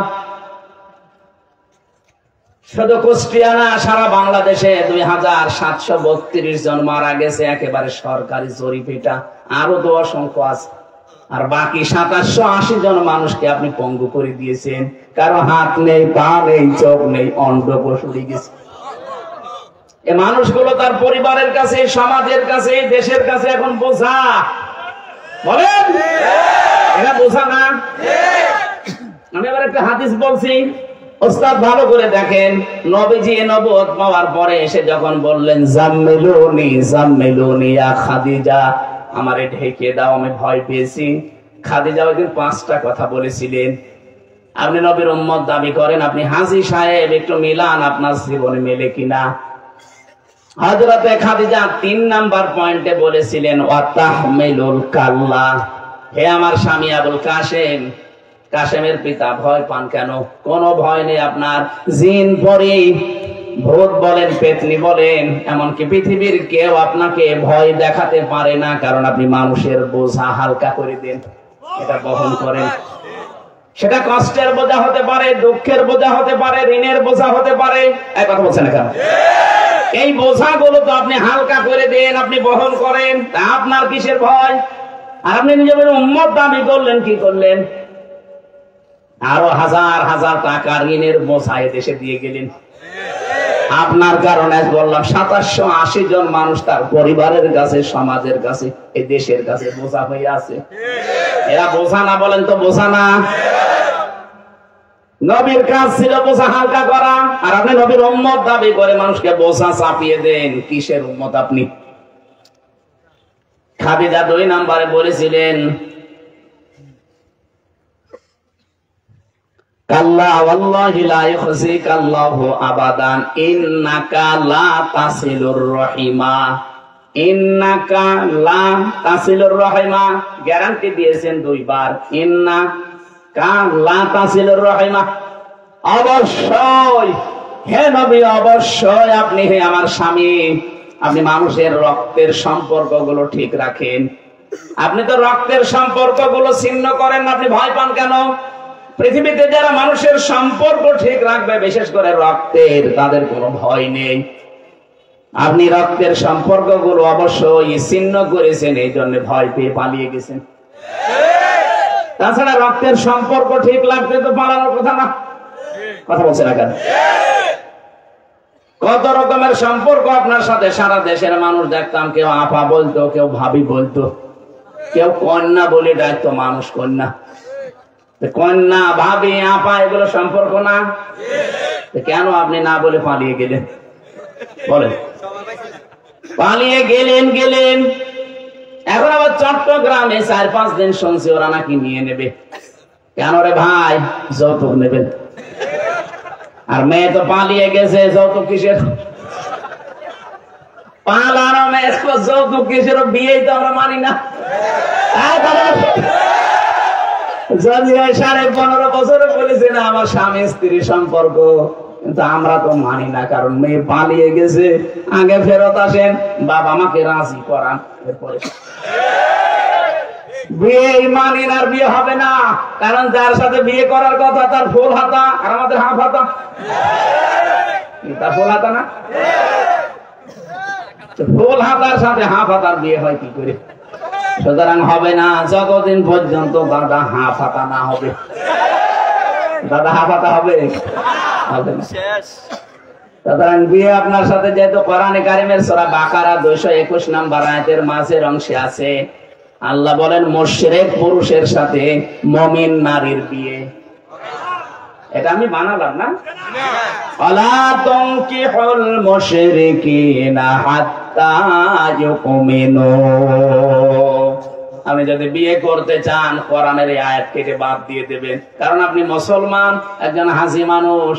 Speaker 1: শুধু কুষ্টিয়া না, সারা বাংলাদেশে 2732 জন মারা গেছে একেবারে সরকারি জরিপেটা। আরো তো অসংখ্য আছে। আর বাকি 2780 জন মানুষকে আপনি পঙ্গু করে দিয়েছেন। কারো হাত নেই, পা নেই, চোখ নেই, অন্ধ পশুরি গেছে। এই মানুষগুলো তার পরিবারের কাছে, সমাজের কাছে, দেশের কাছে এখন বোঝা। বলেন, এরা বোঝা না? আমি এবার একটা হাদিস বলছি, ওস্তাদ ভালো করে দেখেন। নবীজি নবুয়ত পাওয়ার পরে এসে যখন বললেন জাম্মিলুনি জাম্মিলুনি ইয়া খাদিজা, আমারে ঢেকে দাও, আমি ভয় পেয়েছি। খাদিজা ওইদিন 5টা কথা বলেছিলেন। আপনি নবীর উম্মত দাবি করেন, আপনি হাজী সাহেব, একটু মিলান আপনার জীবনে মেলে কিনা। হযরতে খাদিজা 3 নাম্বার পয়েন্টে বলেছিলেন ওয়াতাহমিলুল কাল্লা, হে আমার স্বামী আবুল কাসেম, কাসেমের পিতা, ভয় পান কেন? কোনো ভয় নেই আপনার। জিন পরি, ভূত বলেন, পেতনি বলেন, এমনকি পৃথিবীর কেউ আপনাকে ভয় দেখাতে পারে না, কারণ আপনি মানুষের বোঝা হালকা করে দেন, এটা বহন করেন। সেটা কষ্টের বোঝা হতে পারে, দুঃখের বোঝা হতে পারে, ঋণের বোঝা হতে পারে। এই কথা বলছেন না কেন? এই বোঝাগুলো তো আপনি হালকা করে দেন, আপনি বহন করেন, তা আপনার কিসের ভয়? আর আপনি নিজের উম্মত দাবি করলেন, কি করলেন? আরো হাজার হাজার টাকা ঋণের বোঝা দেশে দিয়ে গেলেন। আপনার কারণে বললাম 2780 জন মানুষ তার পরিবারের কাছে, সমাজের কাছে, এই দেশের কাছে বোঝা হয়ে আছে। এরা বোঝা না বলেন তো বোঝা না? নবীর কাজ ছিল বোঝা হালকা করা, আর আপনি নবীর উম্মত দাবি করে মানুষকে বোঝা চাপিয়ে দেন। কিসের উম্মত আপনি? খাদিজা 2 নম্বরে বলেছিলেন কাল্লা ওয়াল্লাহি লা ইখজিকাল্লাহু আবাদান ইন্নাকা লা তাসিলুর রহিমা, ইন্নাকা লা তাসিলুর রহিমা, গ্যারান্টি দিয়েছেন 2 বার, ইন্নাকা লা তাসিলুর রহিমা, অবশ্যই হে নবী, অবশ্যই আপনি, হে আমার স্বামী, আপনি মানুষের রক্তের সম্পর্কগুলো ঠিক রাখেন। আপনি তো রক্তের সম্পর্কগুলো ছিন্ন করেন, আপনি ভয় পান কেন? পৃথিবীতে যারা মানুষের সম্পর্ক ঠিক রাখবে, বিশেষ করে রক্তের, তাদের কোনো ভয় নেই। আপনি রক্তের সম্পর্কগুলো অবশ্যই ছিন্ন করেছেন, এই জন্য ভয় পেয়ে পালিয়ে গেছেন। তাছাড়া রক্তের সম্পর্ক ঠিক রাখতে তো পালানোর কথা না। কথা বলছে না কেন? কত রকমের সম্পর্ক আপনার সাথে সারা দেশের মানুষ দেখতাম। কেউ আপা বলতো, কেউ ভাবি বলতো, কেউ কন্যা বলে ডাকতো, মানুষ কন্যা। কন্যা, ভাবি, আপা, এগুলো সম্পর্ক না? কেন আপনি না বলে পালিয়ে গেলেন? বলেন। পালিয়ে গেলেন। এখন আবার চট্টগ্রামে 4-5 দিন শুনছি ওরা নাকি নিয়ে নেবে। কেন রে ভাই? যৌতুক নেবেন। আর মেয়ে তো পালিয়ে গেছে, যৌতুক কিসের? পালানো মেয়ে, যৌতুক কিসের? বিয়েই তো আমরা মানি না। যদি 15.5 বছরে বলেছে না আমার স্বামী স্ত্রী সম্পর্ক, কিন্তু আমরা তো মানি না, কারণ মেয়ে পালিয়ে গেছে। আগে ফেরত আসেন, বাবা মাকে রাজি করান, এরপরে বিয়ে। মানি না, আর বিয়ে হবে না, কারণ যার সাথে বিয়ে করার কথা তার ফুল হাতা, আর আমাদের হাফ হাতা। তার ফুল হাতা না? ফুল হাতার সাথে হাফ হাতার বিয়ে হয় কি করে? সুতরাং হবে না যতদিন পর্যন্ত দাদা হাফ হাতা না হবে। দাদা হাফ হাতা হবে না। সুতরাং বিয়ে আপনার সাথে যেহেতু কোরআনে কারিমের সূরা বাকারা 221 নম্বর আয়াতের মাঝের অংশে আছে, আল্লাহ বলেন মুশরিক পুরুষের সাথে মুমিন নারীর বিয়ে। এটা আমি বানালাম না। আলা তুনকিহুল মুশরিকিনা হাত্তা ইউমিনু। আপনি যদি বিয়ে করতে চান, কোরআনের এই আয়াত কেটে বাদ দিয়ে দেবেন, কারণ আপনি মুসলমান, একজন হাজী মানুষ।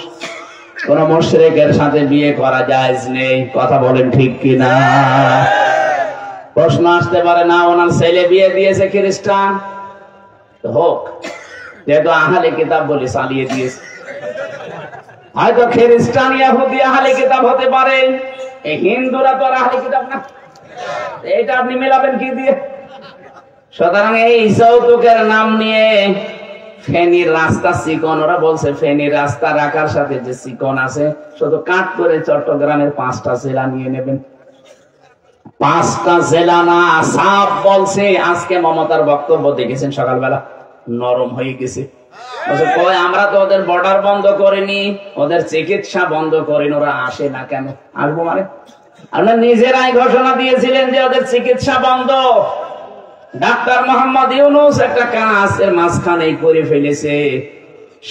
Speaker 1: কোন মুশরিকের সাথে বিয়ে করা জায়েজ নেই। কথা বলেন ঠিক কিনা? প্রশ্ন আসতে পারে না, ওনার ছেলে বিয়ে দিয়েছে খ্রিস্টান, হোক, যেহেতু আহলে কিতাব বলে চালিয়ে দিয়েছে। হয়তো খ্রিস্টান ইহুদি আহলে কিতাব হতে পারে, এই হিন্দুরা তো আর আহলে কিতাব না। এটা আপনি মেলাবেন কি দিয়ে? সুতরাং এই যৌতুকের নাম নিয়ে ফেনীর রাস্তা চিকন, ওরা বলছে ফেনীর রাস্তা রাখার সাথে যে চিকন আছে, শুধু কাট করে চট্টগ্রামের 5টা জেলা নিয়ে নেবেন। 5টা জেলা না, সাপ বলছে। আজকে মমতার বক্তব্য দেখেছেন সকালবেলা, নরম হয়ে গেছে। আমরা তো ওদের বর্ডার বন্ধ করিনি, ওদের চিকিৎসা বন্ধ করিনি, ওরা আসে না কেন? আসবো মানে? আপনারা নিজেরাই ঘোষণা দিয়েছিলেন যে ওদের চিকিৎসা বন্ধ। ডাক্তার মোহাম্মদ ইউনূস একটা কাজ এর মাঝখানে করে ফেলেছে।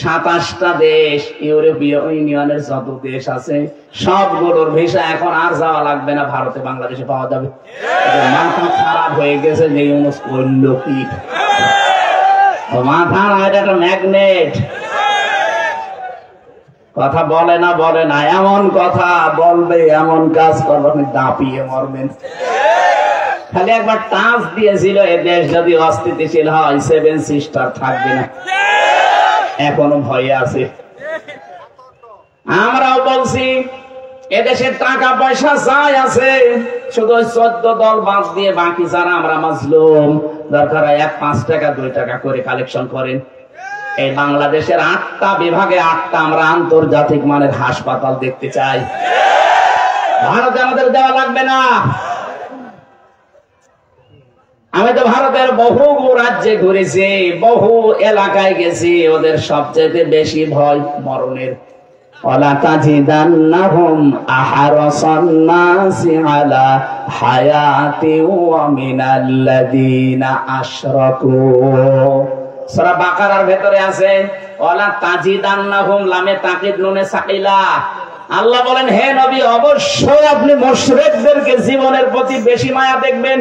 Speaker 1: 27টা দেশ, ইউরোপীয় ইউনিয়নের যত দেশ আছে সবগুলোর ভিসা এখন আর যাওয়া লাগবে না, ভারতে বাংলাদেশে পাওয়া যাবে। মাথা খারাপ হয়ে গেছে যে ইউনুস করলো কি, মাথা একটা ম্যাগনেট, কথা বলে না এমন কথা বলবে, এমন কাজ করবে, আপনি দাপিয়ে মরবেন। খালি একবার টাচ দিয়েছিল, এ দেশ যদি অস্থিতিশীল হয় 7 সিস্টার থাকবে না, এখনো ভয়ে আছে। আমরাও বলছি এদেশের টাকা পয়সা যাই আছে, শুধু 14 দল বাদ দিয়ে বাকি যারা আমরা মাজলুম, দরকার 1-5 টাকা 2 টাকা করে কালেকশন করেন। এই বাংলাদেশের 8টা বিভাগে 8টা আমরা আন্তর্জাতিক মানের হাসপাতাল দেখতে চাই। ভারতে আমাদের দেওয়া লাগবে না। আমি তো ভারতের বহু রাজ্যে ঘুরেছি, বহু এলাকায় গেছি, ওদের সবচেয়ে বেশি ভয় মরণের। ওয়ালা তাজিদান্নাহুম আহরাসান নাসি আলা হায়াতি ওয়া মিনাল্লাযিনা আশরাকু। সূরা বাকারার ভেতরে আছে ওয়ালা তাজিদান্নাহুম, লামে তাকিদ নুনে সাকিলা। আল্লাহ বলেন, হে নবী, অবশ্যই আপনি মুশরিকদেরকে জীবনের প্রতি বেশি মায়া দেখবেন।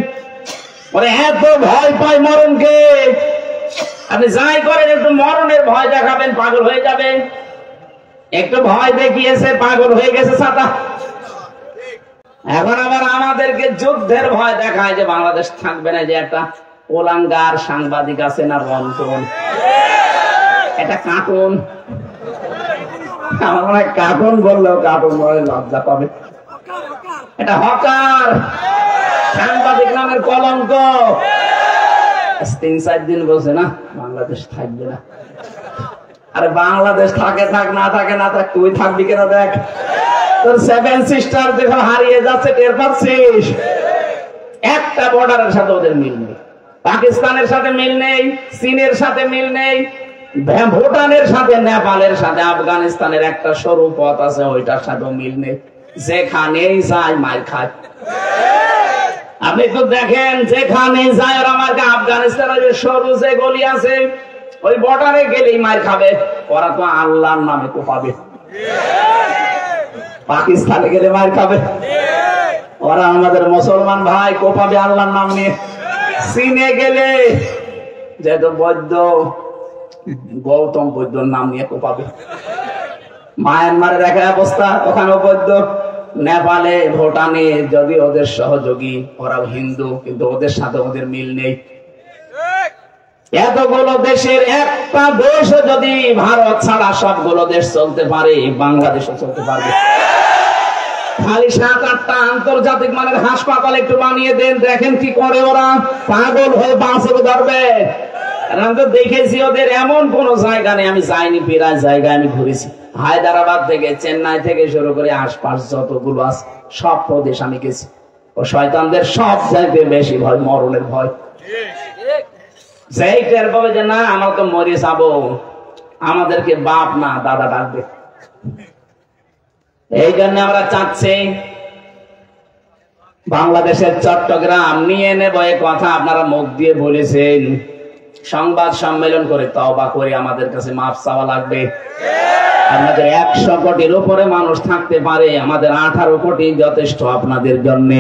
Speaker 1: ওরে এত ভয় পায় মরণকে, আপনি যাই করেন একটু মরণের ভয় দেখাবেন, পাগল হয়ে যাবে। একটু ভয় দেখিয়েছে, পাগল হয়ে গেছে ছাতা। এখন আবার আমাদেরকে যুদ্ধের ভয় দেখায় যে বাংলাদেশ থাকবে না, যে একটা ওলাঙ্গার সাংবাদিক আছে না রঞ্জন, এটা কার্টুন। আমার মনে হয় কার্টুন বললেও কার্টুন বলে লজ্জা পাবে। এটা হকার সাংবাদিক নামের কলঙ্ক। 3-4 দিন বলছে না বাংলাদেশ থাকবে না। আরে বাংলাদেশ থাকে থাক, না থাকে না থাক, তুই থাকবি কেন? দেখ তোর 7 সিস্টার যখন হারিয়ে যাচ্ছে টের পাচ্ছিস। একটা বর্ডারের সাথে ওদের মিল নেই, পাকিস্তানের সাথে মিল নেই, চীনের সাথে মিল নেই, ভুটানের সাথে, নেপালের সাথে, আফগানিস্তানের একটা সরু পথ আছে ওইটার সাথেও মিল নেই। যেখানেই যায় মার খায়। আপনি তো দেখেন যেখানে যায় ওরা মার খায়। আফগানিস্তানের সরু যে গলি আছে ওই বর্ডারে গেলেই মার খাবে। ওরা তো আল্লাহর নামে কোপাবে। পাকিস্তানে গেলে মার খাবে, ওরা আমাদের মুসলমান ভাই কোপাবে আল্লাহর নাম নিয়ে। চীনে গেলে যেহেতু বৈদ্য, গৌতম বৈদ্যর নাম নিয়ে কোপাবে। মায়ানমারের এক অবস্থা, ওখানেও বৈদ্য। নেপালে, ভুটানে যদি ওদের সহযোগী, ওরাও হিন্দু, কিন্তু ওদের সাথে ওদের মিল নেই। এতগুলো দেশের একটা দেশ যদি ভারত ছাড়া সবগুলো দেশ চলতে পারে, বাংলাদেশও চলতে পারবে। খালি 7-8টা আন্তর্জাতিক মানের হাসপাতাল একটু বানিয়ে দেন, দেখেন কি করে ওরা। পাগল হয়ে বাঁচবে ধরবে। আমি তো দেখেছি ওদের এমন কোন জায়গা নেই, আমি যাইনি, প্রায় জায়গায় আমি ঘুরেছি। হায়দ্রাবাদ থেকে, চেন্নাই থেকে শুরু করে আশপাশ যতগুলো আছে সব প্রদেশ আমি গেছি। ও শয়তানদের সব জায়গায় বেশি ভয় মরণের ভয়। যেই টের পাবে যে না আমরা তো মরে যাবো, আমাদেরকে বাপ না দাদা ডাকবে। এই জন্য আমরা চাচ্ছি বাংলাদেশের চট্টগ্রাম নিয়ে নেব। এই কথা আপনারা মুখ দিয়ে বলেছেন, সংবাদ সম্মেলন করে তওবা করে আমাদের কাছে মাফ চাওয়া লাগবে। আপনাদের 100 কোটির উপরে মানুষ থাকতে পারে, আমাদের 18 কোটি যথেষ্ট আপনাদের জন্য।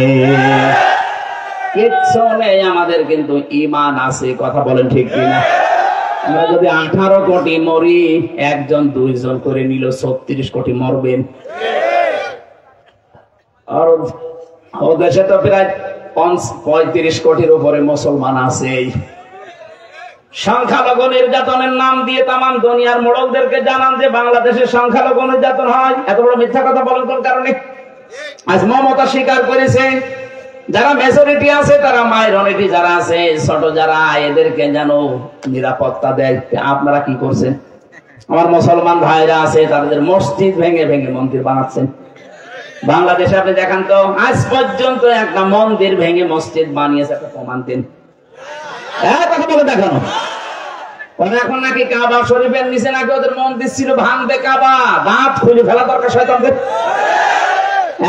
Speaker 1: কিচ্ছু নেই আমাদের, কিন্তু ঈমান আছে। কথা বলেন ঠিক কিনা? আমরা যদি 18 কোটি মরি, 1-2 করে নিল 36 কোটি মরবেন। আর ও দেশে তো প্রায় 35 কোটির উপরে মুসলমান আছে। সংখ্যালঘু নির্যাতনের নাম দিয়ে তাম দুনিয়ার মোড়লদেরকে জানান যে বাংলাদেশের সংখ্যালঘু নির্যাতন হয়। এত বড় মিথ্যা কথা বলেন কোন কারণে? আজ মমতা স্বীকার করেছে যারা মেজরিটি আছে তারা মাইনরিটি যারা আছে, ছোট যারা, এদেরকে যেন নিরাপত্তা দেয়। আপনারা কি করছেন? আমার মুসলমান ভাইরা আছে, তাদের মসজিদ ভেঙে ভেঙে মন্দির বানাচ্ছেন। বাংলাদেশে আপনি দেখান তো আজ পর্যন্ত একটা মন্দির ভেঙে মসজিদ বানিয়েছে, একটা প্রমাণ দিন। কথা বলে দেখানো। এখন নাকি কাবা শরীফের নিচে নাকি ওদের মন্দির ছিল, ভাঙবে কাবা, দাঁত খুলে ফেলা দরকার শয়তানদের।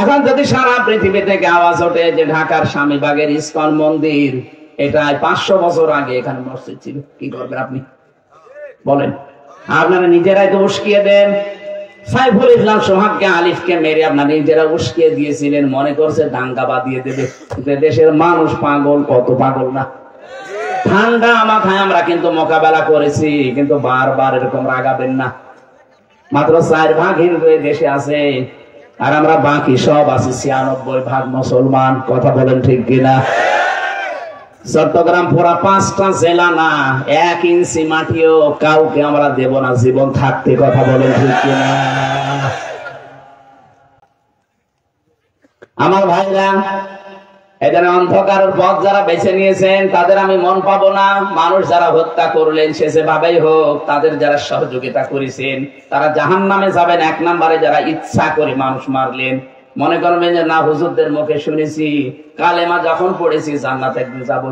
Speaker 1: এখন যদি সারা পৃথিবী থেকে আওয়াজ ওঠে যে ঢাকার স্বামীবাগের ইসকন মন্দির, এটা 500 বছর আগে এখানে মসজিদ ছিল, কি করবেন আপনি বলেন? আপনারা নিজেরাই তো উস্কিয়ে দেন। সাইফুল ইসলাম সোহাগকে আলিফকে মেরে আপনারা নিজেরা উস্কিয়ে দিয়েছিলেন, মনে করছে দাঙ্গা বাঁধিয়ে দেবে। দেশের মানুষ পাগল, কত পাগল না। ঠান্ডা মাথায় আমরা কিন্তু মোকাবেলা করেছি, কিন্তু বারবার এরকম রাগাবেন না। মাত্র 4 ভাগ হিন্দু এই দেশে আছে, আর আমরা বাকি সব আছি 96 ভাগ মুসলমান। কথা বলেন ঠিক কিনা? চট্টগ্রাম পুরা 5টা জেলা না, 1 ইঞ্চি মাটিও কাউকে আমরা দেব না জীবন থাকতে। কথা বলেন ঠিক কিনা? আমার ভাইরা, এখানে অন্ধকারের পথ যারা বেছে নিয়েছেন তাদের আমি মন পাবো না। মানুষ যারা হত্যা করলেন, সে যেভাবেই হোক, তাদের যারা সহযোগিতা করেছেন তারা জাহান্নামে যাবেন। 1 নম্বরে যারা ইচ্ছা করে মানুষ মারলেন, মনে করবেন যে না হুজুরদের মুখে শুনেছি কালেমা যখন পড়েছি জান্নাতে একদিন যাবো।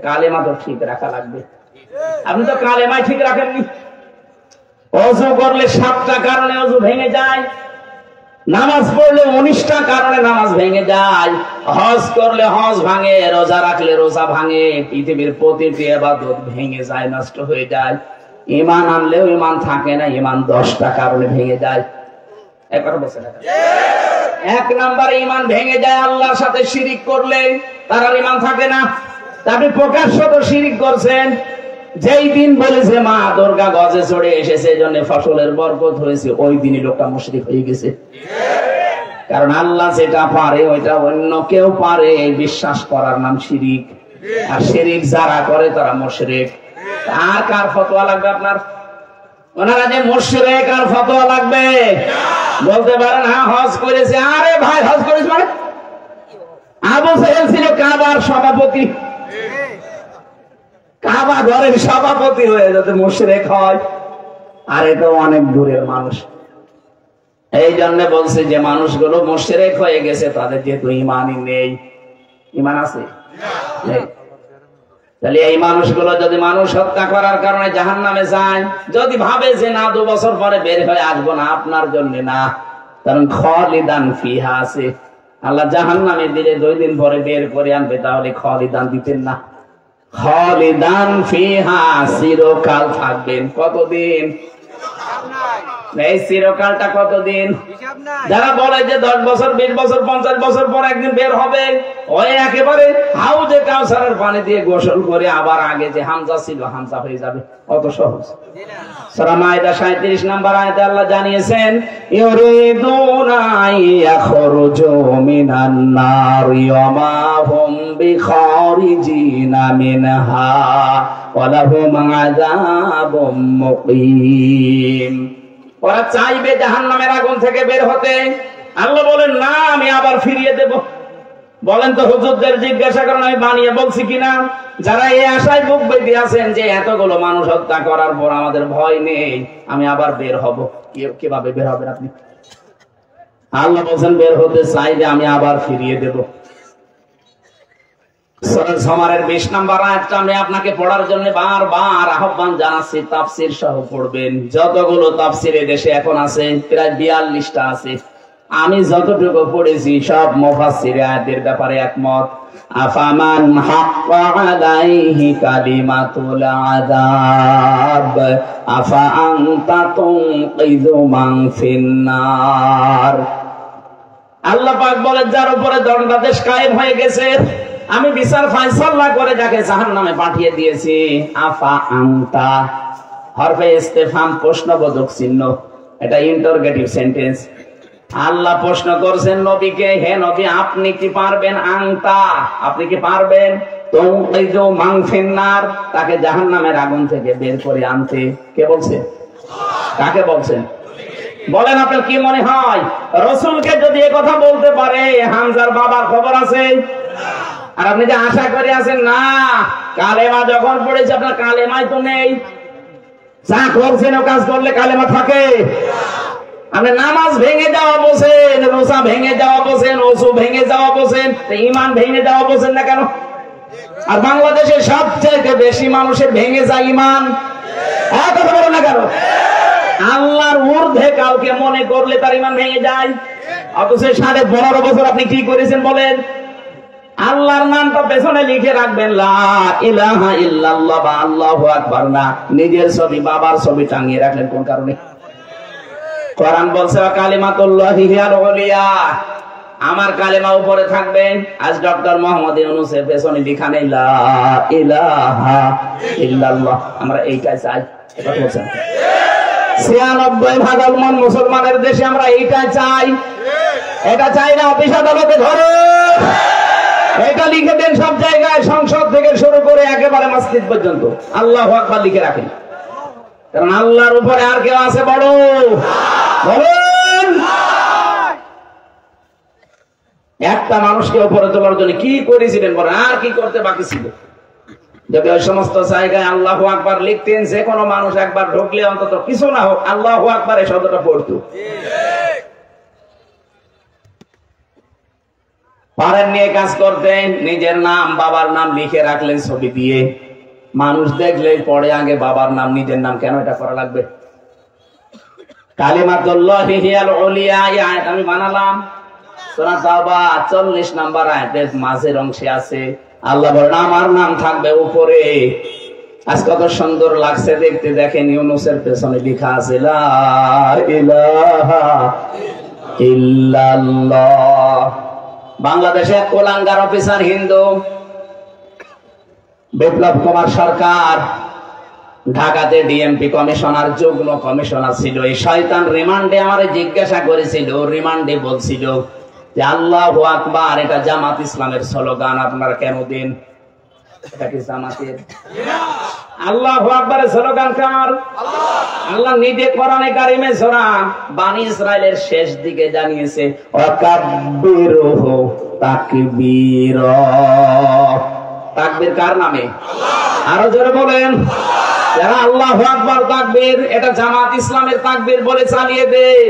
Speaker 1: কালেমা তো ঠিক রাখা লাগবে। আপনি তো কালেমাই ঠিক রাখেননি। ওযু করলে 7টা কারণে ওযু ভেঙে যায়, নামাজ পড়লে 19টা কারণে নামাজ ভেঙে যায়, হজ করলে হজ ভাঙে, রোজা রাখলে রোজা ভাঙে, পৃথিবীর প্রতিটি ইবাদত ভেঙে যায়, নষ্ট হয়ে যায়। ঈমান আনলেও ঈমান থাকে না, ঈমান 10টা কারণে ভেঙে যায়। একবার বলছেন 1 নম্বরে ঈমান ভেঙে যায় আল্লাহর সাথে শিরিক করলে, তার আর ঈমান থাকে না। আপনি প্রকাশ্যত শিরিক করছেন। যেই দিন বলেছে মা দুর্গা গজে চড়ে এসেছে, এজন্য ফসলের বরকত হয়েছে, ওই দিনই লোকটা মুশরিক হয়ে গেছে। কারণ আল্লাহ যেটা পারে ওইটা অন্য কেউ পারে, বিশ্বাস করার নাম শিরিক। আর শিরিক যারা করে তারা মুশরিক। আর কার ফতোয়া লাগবে আপনার? ওনারা যে মুশরিক আর ফতোয়া লাগবে? বলতে পারেন হ্যাঁ হজ করেছে। আরে ভাই, হজ করেছে মানে? আবু জাহেল ছিল কাবার সভাপতি, কাবা ঘরের সভাপতি হয়ে যাতে মুশরিক হয়? আরে তো অনেক দূরের মানুষ। এই জন্য বলছে যে মানুষগুলো মুশরিক হয়ে গেছে, তাদের যেহেতু ঈমানই নেই। ঈমান আছে? তাহলে এই মানুষগুলো যদি মানুষ হত্যা করার কারণে জাহান্নামে যায়, যদি ভাবে যে না 2 বছর পরে বের হয়ে আসবো না, আপনার জন্য না, কারণ খালিদান ফিহা আছে। আল্লাহ জাহান্নামে দিলে 2 দিন পরে বের করে আনবে, তাহলে খালিদান দিতেন না? খালিদান ফিহা, চিরকাল থাকবেন। কতদিন? এই চিরকালটা কতদিন? যারা বলে যে 10 বছর 20 বছর 50 বছর পর একদিন বের হবে, ওই একেবারে হাউজে কাউসারের পানি দিয়ে গোসল করে আবার আগে যে হামজা ছিল হামজা হয়ে যাবে। অত সহজ? সূরা মাইদা 37 নম্বর আয়াতে আল্লাহ জানিয়েছেন, ইউরিদুনা ইয়াখরুজু মিনান নারি ওয়া মা হুম বিখারিজিনা মিনহা ওয়া লাহুম আযাবুম মুকিম। ওরা চাইবে জাহান্নামের আগুন থেকে বের হতে। আল্লাহ বলেন না, আমি আবার ফিরিয়ে দেব। বলেন তো হুজুরদের জিজ্ঞাসা করেন আমি বানিয়ে বলছি কিনা? যারা এই আশায় বুক বেঁধে আছেন যে এতগুলো মানুষ হত্যা করার পর আমাদের ভয় নেই, আমি আবার বের হব, কিভাবে বের হবেন আপনি? আল্লাহ বলেন বের হতে চাইলে আমি আবার ফিরিয়ে দেব। সূরা জুমারের 20 নম্বর আয়াতটা আমি আপনাকে পড়ার জন্য বারবার আহ্বান জানাচ্ছি, তাফসীর সহ পড়বেন। যতগুলো তাফসীর এই দেশে এখন আছে প্রায় 42টা আছে। আমি যতটুকু পড়েছি সব মুফাসসির আয়াতের ব্যাপারে একমত। আফামান হাক্কা আলাইহি কালিমাতুল আযাব আফা আনতা তুনকিযু মান ফিন্নার। আল্লাহ পাক বলেন যার উপরে দণ্ডাদেশ কায়েম হয়ে গেছে, আমি বিচার ফায়সালা করে যাকে জাহান্নামে পাঠিয়ে দিয়েছি। আফা আনতা, হরফে ইস্তেফহাম, প্রশ্নবোধক চিহ্ন, এটা ইন্টারোগেটিভ সেন্টেন্স। আল্লাহ প্রশ্ন করছেন নবীকে, হে নবী আপনি কি পারবেন? আনতা, আপনি কি পারবেন? তুনকিযু মান ফিন্নার, তাকে জাহান্নামের আগুন থেকে বের করে আনতে? কে বলছে? কাকে বলছেন? বলেন আপনার কি মনে হয় রাসূলকে যদি এই কথা বলতে পারে, হামজার বাবার খবর আছে? আর আপনি যে আশা করে আছেন না, কালেমা যখন পড়েছে আপনার কালেমাই তো নেই। যা করছেন ও কাজ করলে কালেমা থাকে? আপনি নামাজ ভেঙে যাওয়া বলছেন, রোজা ভেঙে যাওয়া বলছেন, ওযু ভেঙে যাওয়া বলছেন, ঈমান ভেঙে যাওয়া বলছেন না কেন? আর বাংলাদেশে সবচেয়ে বেশি মানুষের ভেঙে যায় ঈমান। কথা বলেন না কেন? আল্লাহর ঊর্ধ্বে কাউকে মনে করলে তার ঈমান ভেঙে যায়। অথচ 15.5 বছর আপনি কি করেছেন বলেন? আল্লাহর নামটা পেছনে লিখে রাখবেন, লা ইলাহা ইল্লাল্লাহ বা আল্লাহু আকবার না। নিজের ছবি, বাবার ছবি টাঙিয়ে রাখলেন কোন কারণে? কোরআন বলছে কালিমাতুল্লাহি হিয়াল উলিয়া, আমার কালেমা উপরে থাকবে। আজ ডক্টর মোহাম্মদ ইউনূসের পেছনে লেখা নেই লা ইলাহা ইল্লাল্লাহ। আমরা এইটাই চাই, এটা বলছেন 96% মুসলমানের দেশে আমরা এইটাই চাই। এটা চাই না অফিস আদালতে ধরে, এটা লিখে দেন সব জায়গায়, সংসদ থেকে শুরু করে একেবারে মসজিদ পর্যন্ত আল্লাহু আকবার লিখে রাখেন। কারণ আল্লাহর উপরে আর কেউ আছে বড়? বলেন। একটা মানুষকে উপরে তোলার জন্য কি করেছিলেন বলেন? আর কি করতে বাকি ছিল? যদি ওই সমস্ত জায়গায় আল্লাহু আকবার লিখতেন, যে কোনো মানুষ একবার ঢুকলে অন্তত কিছু না হোক আল্লাহু আকবার এই শব্দটা পড়তো। পারেন নিয়ে কাজ করতেন, নিজের নাম বাবার নাম লিখে রাখলেন ছবি দিয়ে। মানুষ দেখলেই পড়ে আগে বাবার নাম, নিজের নাম। কেন এটা করা লাগবে? কালিমাতুল্লাহি হিয়াল উলিয়া, এই আয়াত আমি বানালাম। সূরা তাওবা 40 নম্বর আয়াতের মাঝের অংশে আছে, আল্লাহ বলেন আমার নাম থাকবে উপরে। আজ কত সুন্দর লাগছে দেখতে, দেখেন ইউনূসের পেছনে লেখা আছে লা ইলাহা ইল্লাল্লাহ। বাংলাদেশে কোলাঙ্গার অফিসার হিন্দু বিপ্লব কুমার সরকার ঢাকাতে ডিএমপি কমিশনার, যুগ্ম কমিশনার ছিল। এই শয়তান রিমান্ডে আমারে জিজ্ঞাসা করেছিল, রিমান্ডে বলছিল যে আল্লাহু আকবার এটা জামাত ইসলামের স্লোগান, আপনারা কেন দেন? এটা কি জামাতের? আল্লাহু আকবারের স্লোগান কার? আল্লাহ নিজে কোরআনে কারিমে সূরা বনী ইসরাইলের শেষ দিকে জানিয়েছে ওয়াকাব্বিরুহু তাকবীরা। তাকবীর কার নামে? আরো জোরে বলেন। যারা আল্লাহু আকবার তাকবীর, এটা জামাত ইসলামের তাকবীর বলে চালিয়ে দেয়।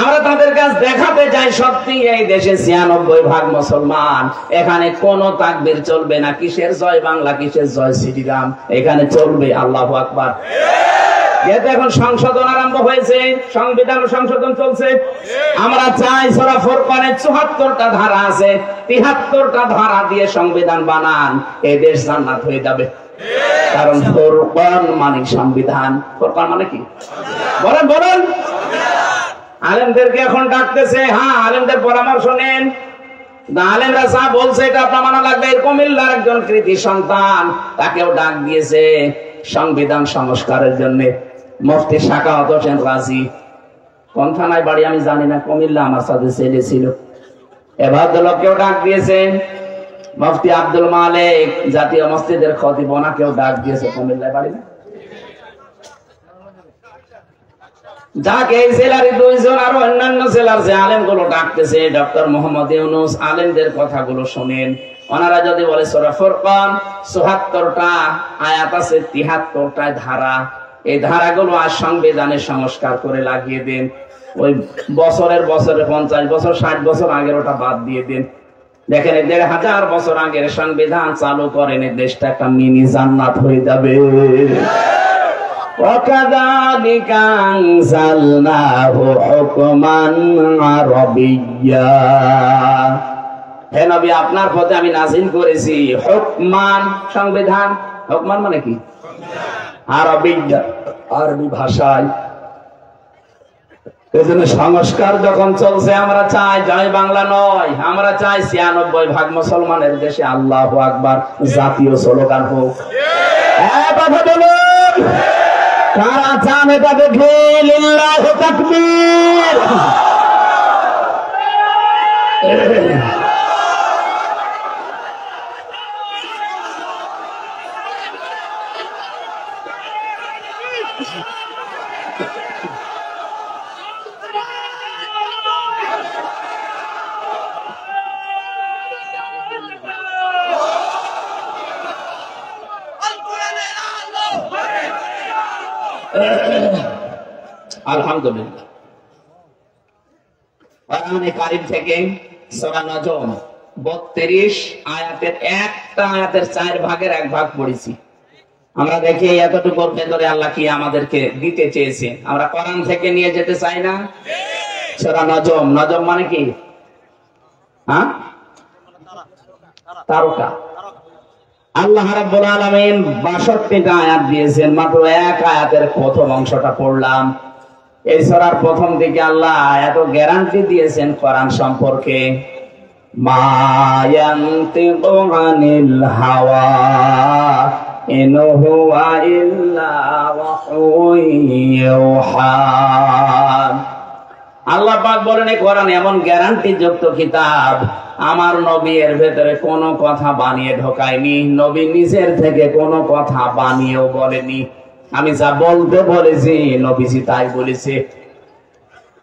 Speaker 1: আমরা তাদের কাছে দেখাতে চাই সত্যি এই দেশে 96% মুসলমান, এখানে কোন তাকবীর চলবে না। কিসের জয় বাংলা, কিসের জয় শ্রীরাম, এখানে চলবে আল্লাহু আকবার। যেহেতু এখন সংশোধন আরম্ভ হয়েছে, সংবিধান সংশোধন চলছে, আমরা চাই সূরা ফুরকানে 74টা ধারা আছে, 73টা ধারা দিয়ে সংবিধান বানান, এই দেশ জান্নাত হয়ে যাবে। কারণ ফুরকান মানে সংবিধান। ফুরকান মানে কি? বলেন বলেন। আলেমদেরকে এখন ডাকতেছে, হ্যাঁ আলেমদের পরামর্শ নেন। আলেমরা যা বলছে এটা আপনার মানা লাগবে। কুমিল্লার একজন কৃতি সন্তান, তাকেও ডাক দিয়েছে সংবিধান সংস্কারের জন্য। মুফতি সাখাওয়াত হোসেন রাজি, কোন থানায় বাড়ি আমি জানি না, কুমিল্লা আমার সাথে ছেলে ছিল। এবার লোককেও ডাক দিয়েছেন। মুফতি আব্দুল মালিক জাতীয় মসজিদের খতিব, ওনাকেও ডাক দিয়েছে, কুমিল্লায় বাড়ি না। যাকে এই জেলার দুইজন আরো অন্যান্য জেলার যে আলেম গুলো ডাকতেছে, ডক্টর মোহাম্মদ ইউনূস, আলেমদের কথাগুলো শোনেন। ওনারা যদি বলে সূরা ফুরকান ৭৪টা আয়াত আছে, ৭৩টা ধারা, এই ধারাগুলো আর সংবিধানের সংস্কার করে লাগিয়ে দেন। ওই বছরে 50 বছর 60 বছর আগের ওটা বাদ দিয়ে দেন। দেখেন ১৫০০ বছর আগের সংবিধান চালু করেন, এই দেশটা একটা মিনি জান্নাত হয়ে যাবে। وَكَذَلِكَ أَنزَلْنَاهُ حُكْمًا عَرَبِيًّا। হে নবী, আপনার পথে আমি নাযিল করেছি হুকমান, সংবিধান। হুকমান মানে কি? আরবিয়্যা, আরবি ভাষায়। এজন্য সংস্কার যখন চলছে, আমরা চাই জয় বাংলা নয়, আমরা চাই 96% মুসলমানের দেশে আল্লাহু আকবার জাতীয় স্লোগান হোক। হ্যাঁ কথা বলুন। কারা চান এটা দেখে? লিল্লাহি তাকবীর। আলহামদুলিল্লাহ। কোরআনে কারীম থেকে সূরা নজম 32 আয়াতের একটা আয়াতের 4 ভাগের 1 ভাগ পড়েছি। আমরা দেখি এতটুকুর ভেতরে আল্লাহ কি আমাদেরকে দিতে চেয়েছে। আমরা কোরআন থেকে নিয়ে যেতে চাই না। সূরা নজম, নজম মানে কি? হ্যাঁ, তারকা। আল্লাহ রাব্বুল আলামিন ৬২টা আয়াত দিয়েছেন, মাত্র এক আয়াতের প্রথম অংশটা পড়লাম। এই সূরার প্রথম দিকে আল্লাহ এত গ্যারান্টি দিয়েছেন কোরআন সম্পর্কে, মা ইয়ানতিকু আনিল হাওয়া ইন হুয়া ইল্লা ওয়াহয়ুন ইউহা। আল্লাহ পাক বলেন এই কোরআন এমন গ্যারান্টি যুক্ত কিতাব, আমার নবী এর ভেতরে কোনো কথা বানিয়ে ঢোকায়নি, নবী নিজের থেকে কোনো কথা বানিয়েও বলেনি। আমি যা বলতে বলেছি নবীজি তাই বলেছে।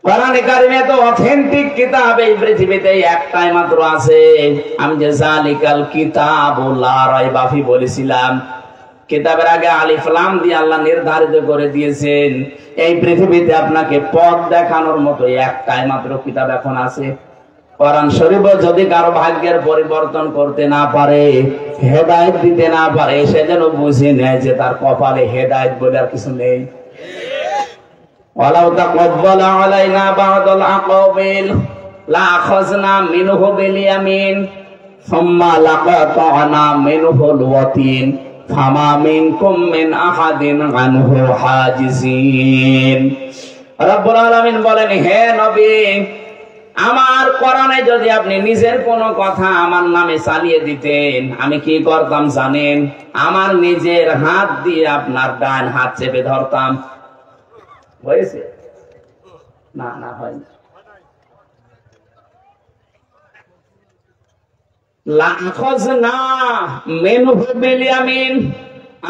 Speaker 1: কোরআনে কারিমে তো অথেন্টিক কিতাব এই পৃথিবীতে একটাই মাত্র আছে। আমি যে জালিকাল কিতাবুল লা রাইবা ফি বলেছিলাম, কিতাবের আগে আলিফ লাম দিয়ে আল্লাহ নির্ধারিত করে দিয়েছেন এই পৃথিবীতে আপনাকে পথ দেখানোর মতো একটাই মাত্র কিতাব এখন আছে। কোরআন শরীফ যদি কারো ভাগ্যের পরিবর্তন করতে না পারে, হেদায়েত দিতে না পারে, সে যেন বুঝে নেয় যে তার কপালে হেদায়েত বলে আর কিছু নেই। ওয়ালাউ তাকাব্বালা আলাইনা বা'দাল আকাবিল লা আখাযনা মিনহু বিল ইয়ামিন সুম্মা লাকাতা'না মিনহুল ওয়াতিন ফামা মিনকুম মিন আহাদিন আনহু হাজিজিন। রব্বুল আলামিন বলেন, হে নবী, আমার কোরআনে যদি আপনি নিজের কোনো কথা আমার নামে চালিয়ে দিতেন, আমি কি করতাম জানেন? আমার নিজের হাত দিয়ে আপনার ডান হাত চেপে ধরতাম। হয়েছে? না না হয়নি। লাখাযনা মিনহু বিল ইয়ামিন,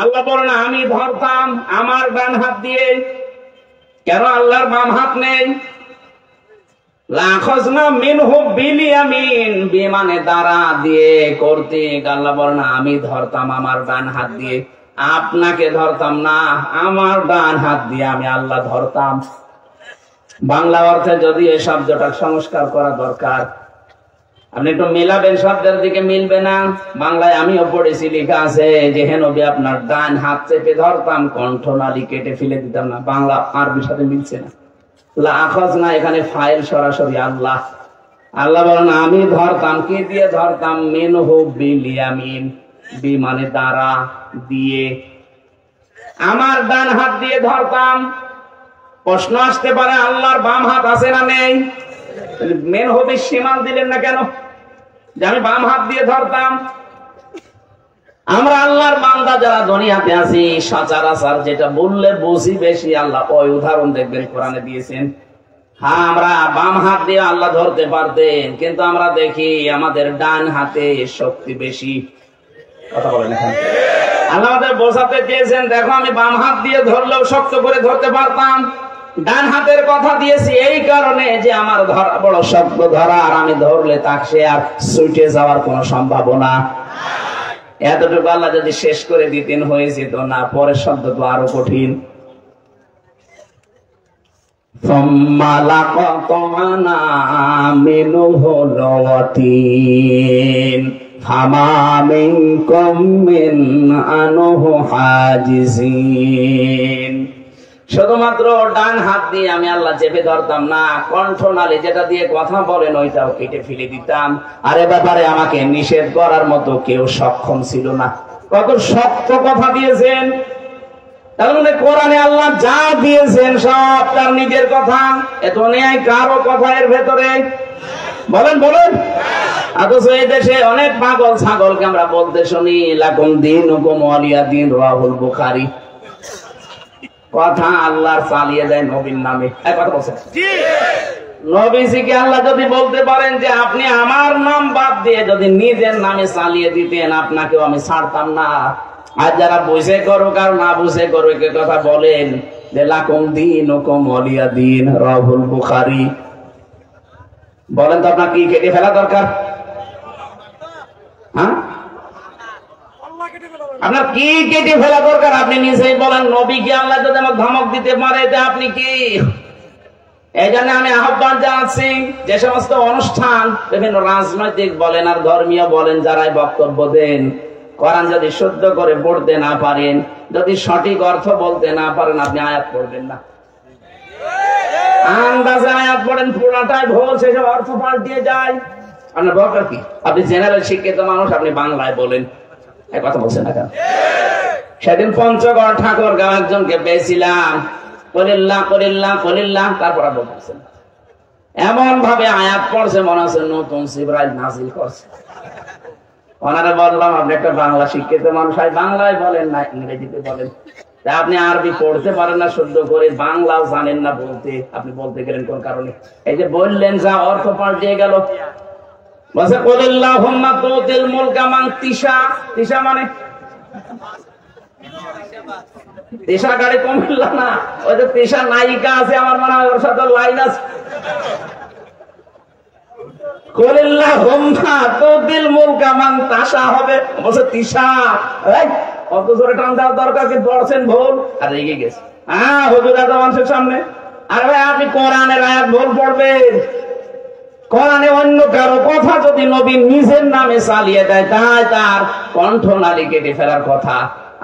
Speaker 1: আল্লাহ বলেন আমি ধরতাম আমার ডান হাত দিয়ে। কেন আল্লাহর বাম হাত নেই? লাখাযনা মিনহু বিল ইয়ামিন, বিমানে দ্বারা দিয়ে করতে আল্লাহ বলেন আমি ধরতাম আমার ডান হাত দিয়ে। আপনাকে ধরতাম না, আমার ডান হাত দিয়ে আমি আল্লাহ ধরতাম। বাংলা অর্থে যদি এই শব্দটা সংস্কার করা দরকার, আপনি একটু মিলাবেন, শব্দের দিকে মিলবে না। বাংলায় আমিও পড়েছি, লেখা আছে যে হে নবী আপনার ডান হাত চেপে ধরতাম, কণ্ঠনালী কেটে ফেলে দিতাম না। বাংলা আরবির সাথে মিলছে না। লাখাযনা এখানে ফাইল সরাসরি আল্লাহ। আল্লাহ বলেন আমি ধরতাম, কি দিয়ে ধরতাম? মিনহু বিল ইয়ামিন, বিমানে দ্বারা দিয়ে আমার ডান হাত দিয়ে ধরতাম। প্রশ্ন আসতে পারে আল্লাহর বাম হাত আছে না নেই? মিনহু বিশ শিমাল দিলেন না কেন? যে আমি বাম হাত দিয়ে ধরতাম। আমরা আল্লাহর বান্দা যারা দুনিয়াতে আছি, সচরাচর যেটা বললে বুঝি বেশি, আল্লাহ ওই উদাহরণ দেখবেন কোরআনে দিয়েছেন। হ্যাঁ, আমরা বাম হাত দিয়ে আল্লাহ ধরতে পারতেন, কিন্তু আমরা দেখি আমাদের ডান হাতে শক্তি বেশি। কথা বলেন এখানে। আল্লাহ আমাদের বোঝাতে চেয়েছেন, দেখো আমি বাম হাত দিয়ে ধরলেও শক্ত করে ধরতে পারতাম, ডান হাতের কথা দিয়েছি এই কারণে যে আমার ধরা বড় শক্ত ধরা, আর আমি ধরলে তাকে আর ছুটে যাওয়ার কোনো সম্ভাবনা। এতটুকু আল্লাহ যদি শেষ করে দিতেন হয়ে যেত না। পরের শব্দ তো আরো কঠিন। সুম্মা লাকাতা'না মিনহুল ওয়াতিন ফামা মিনকুম মিন আনহু হাজিজিন। শুধুমাত্র ডান হাত দিয়ে আমি আল্লাহ চেপে ধরতাম না, কণ্ঠনালী যেটা দিয়ে কথা বলেন ওইটাও কেটে ফেলে দিতাম। আর এ ব্যাপারে আমাকে নিষেধ করার মতো কেউ সক্ষম ছিল না। কত শক্ত কথা দিয়েছেন! তার মানে কোরআনে আল্লাহ যা দিয়েছেন সব তার নিজের কথা, এত নেই কারো কথা এর ভেতরে। বলেন বলেন। অথচ এই দেশে অনেক পাগল ছাগলকে আমরা বলতে শুনি লাকুম দীনুকুম ওয়ালিয়া দীন, রাহুল বুখারী। কথা আল্লাহর চালিয়ে দেয় নবীর নামে। কথা বলছেন নবীজিকে আল্লাহ যদি বলতে পারেন যে আপনি আমার নাম বাদ দিয়ে যদি নিজের নামে চালিয়ে দিতেন, আপনাকেও আমি ছাড়তাম না। আর যারা বুঝে করুক আর না বুঝে করুক এ কথা বলেন যে লাকুম দীনুকুম ওয়ালিয়া দীন, রাহুল বুখারী। বলেন তো আপনার কি কেটে ফেলা দরকার? হ্যাঁ, আপনার কি কেটে ফেলা দরকার? আপনি নিজেই বলেন, নবীকে আল্লাহ যদি আমাকে ধমক দিতে পারে তা আপনি কি? এই জন্য আমি আহ্বান জানাচ্ছি, যে সমস্ত অনুষ্ঠান বিভিন্ন রাজনৈতিক বলেন আর ধর্মীয় বলেন যারাই বক্তব্য দেন, কোরআন যদি শুদ্ধ করে পড়তে না পারেন, যদি সঠিক অর্থ বলতে না পারেন, আপনি আয়াত পড়বেন না। আন্দাজে আয়াত পড়েন, পুরাটাই ভুল, সেসব অর্থ পাল্টিয়ে যায়। আপনার দরকার কি? আপনি জেনারেল শিক্ষিত মানুষ, আপনি বাংলায় বলেন, এক কথা বলছেন না কেন? সেদিন পঞ্চগড় ঠাকুরগাঁও একজনকে পেয়েছিলাম, কলিল্লাহ কলিল্লাহ কলিল্লাহ, তারপর বলতেছেন এমন ভাবে আয়াত পড়ছে মনে হচ্ছে নতুন জিবরাইল নাজিল করছে। ওনারা বললাম আপনি একটা বাংলা শিক্ষিত মানুষ, বাংলায় বলেন না ইংরেজিতে বলেন। আপনি আরবি পড়তে পারেন না শুদ্ধ করে, বাংলাও জানেন না বলতে, আপনি বলতে গেলেন কোন কারণে? এই যে বললেন যা অর্থ পাল্টে গেল। বলছে কুলিল্লাহুম্মা তুতিল মুলকা মান তিশা। তিশা মানে তিশা গাড়ি কমিল্লা না, ওই যে তিশা নায়িকা আছে আমার মনে হয়, ওর সাথে লাইন আছে। কুলিল্লাহুম্মা তুতিল মুলকা মান তাশা হবে, বলছে তিশা। এই অত জোরে টান দেওয়ার দরকার কি? পড়ছেন ভুল আর রেগে গেছে। হ্যাঁ হুজুর এত মানুষের সামনে। আরে ভাই আপনি কোরআনের আয়াত ভুল পড়বেন। কোরআনে অন্য কারো কথা যদি নবী নিজের নামে চালিয়ে দেয়, তাই তার কণ্ঠনালী কেটে ফেলার কথা,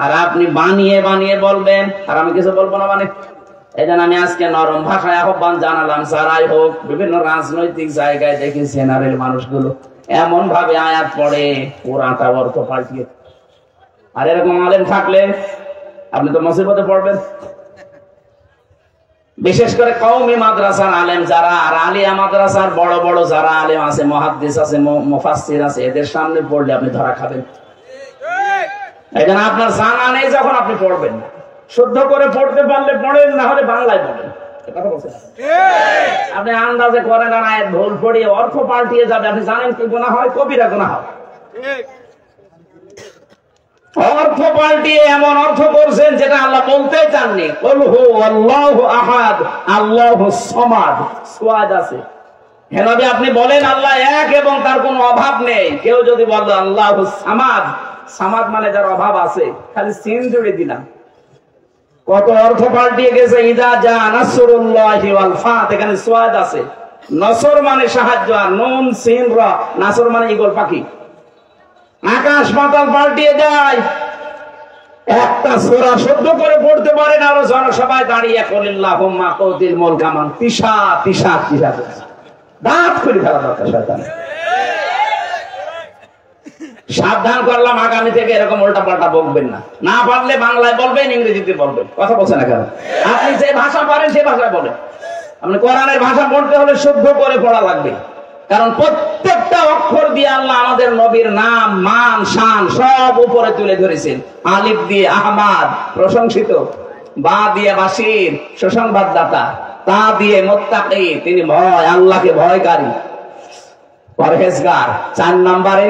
Speaker 1: আর আপনি বানিয়ে বানিয়ে বলবেন, আর আমি কিছু বলবো না মানে। এই জন্য আমি আজকে নরম ভাষায় আহ্বান জানালাম, যারাই হোক বিভিন্ন রাজনৈতিক জায়গায় দেখি জেনারেল মানুষগুলো এমন ভাবে আয়াত পড়ে পুরাটা অর্থ পাল্টিয়ে। আর এরকম আলেম থাকলে আপনি তো মুসিবতে পড়বেন। বিশেষ করে কওমি মাদ্রাসার আলেম যারা, আর আলিয়া মাদ্রাসার বড় বড় যারা আলেম আছে, মুহাদ্দিস আছে, মুফাসসির আছে, এদের সামনে পড়লে আপনি ধরা খাবেন। এজন্য আপনার জানা নেই যখন আপনি পড়বেন না, শুদ্ধ করে পড়তে পারলে পড়েন, না হলে বাংলায় পড়েন। কথা বলছেন আপনি আন্দাজে করেন আর আয়াত ভুল পড়িয়ে অর্থ পাল্টিয়ে যাবে। আপনি জানেন কি গুনাহ হয়? কবিরা গুনাহ হয়। অর্থ পাল্টিয়ে এমন অর্থ করছেন যেটা আল্লাহ বলতে চাননি। কুল হু আল্লাহু আহাদ আল্লাহুস সামাদ, সুয়াদ আছে। হে নবী আপনি বলেন আল্লাহ এক এবং তার কোনো অভাব নেই। কেউ যদি বলে আল্লাহুস সামাদ, সামাদ মানে যার অভাব আছে, খালি সিন জুড়ে দিলাম, কত অর্থ পাল্টিয়ে গেছে। ইদা জা নাসরুল্লাহি ওয়াল ফাত, এখানে সুয়াদ আছে। নসর মানে সাহায্য, আর নুন সিন রা, নাসর মানে ঈগল পাখি। আকাশ পাতাল পাল্টিয়ে যায়। একটা সূরা শুদ্ধ করে পড়তে পারেন, আর জনসভায় দাঁড়িয়ে কুলিল্লাহুম্মা তুতিল মুলকা মান তিশা তিশা তিশা, দাঁত খুলে ফেলা দরকার শয়তান। সাবধান করলাম, আগামী থেকে এরকম উল্টা পাল্টা বকবেন না। না পারলে বাংলায় বলবেন, ইংরেজিতে বলবেন। কথা বলছেন না কেন? আপনি যে ভাষা পারেন সে ভাষায় বলেন। আপনি কোরআনের ভাষা পড়তে হলে শুদ্ধ করে পড়া লাগবে, কারণ প্রত্যেকটা অক্ষর দিয়ে আল্লাহ আমাদের নবীর নাম, মান, শান সব উপরে তুলে ধরেছেন। আলিফ দিয়ে আহমাদ, প্রশংসিত; বা দিয়ে বাশির, সুসংবাদদাতা; তা দিয়ে মুত্তাকি, তিনি ভয়, আল্লাহকে ভয়কারী, পরহেজগার। ৪ নম্বরে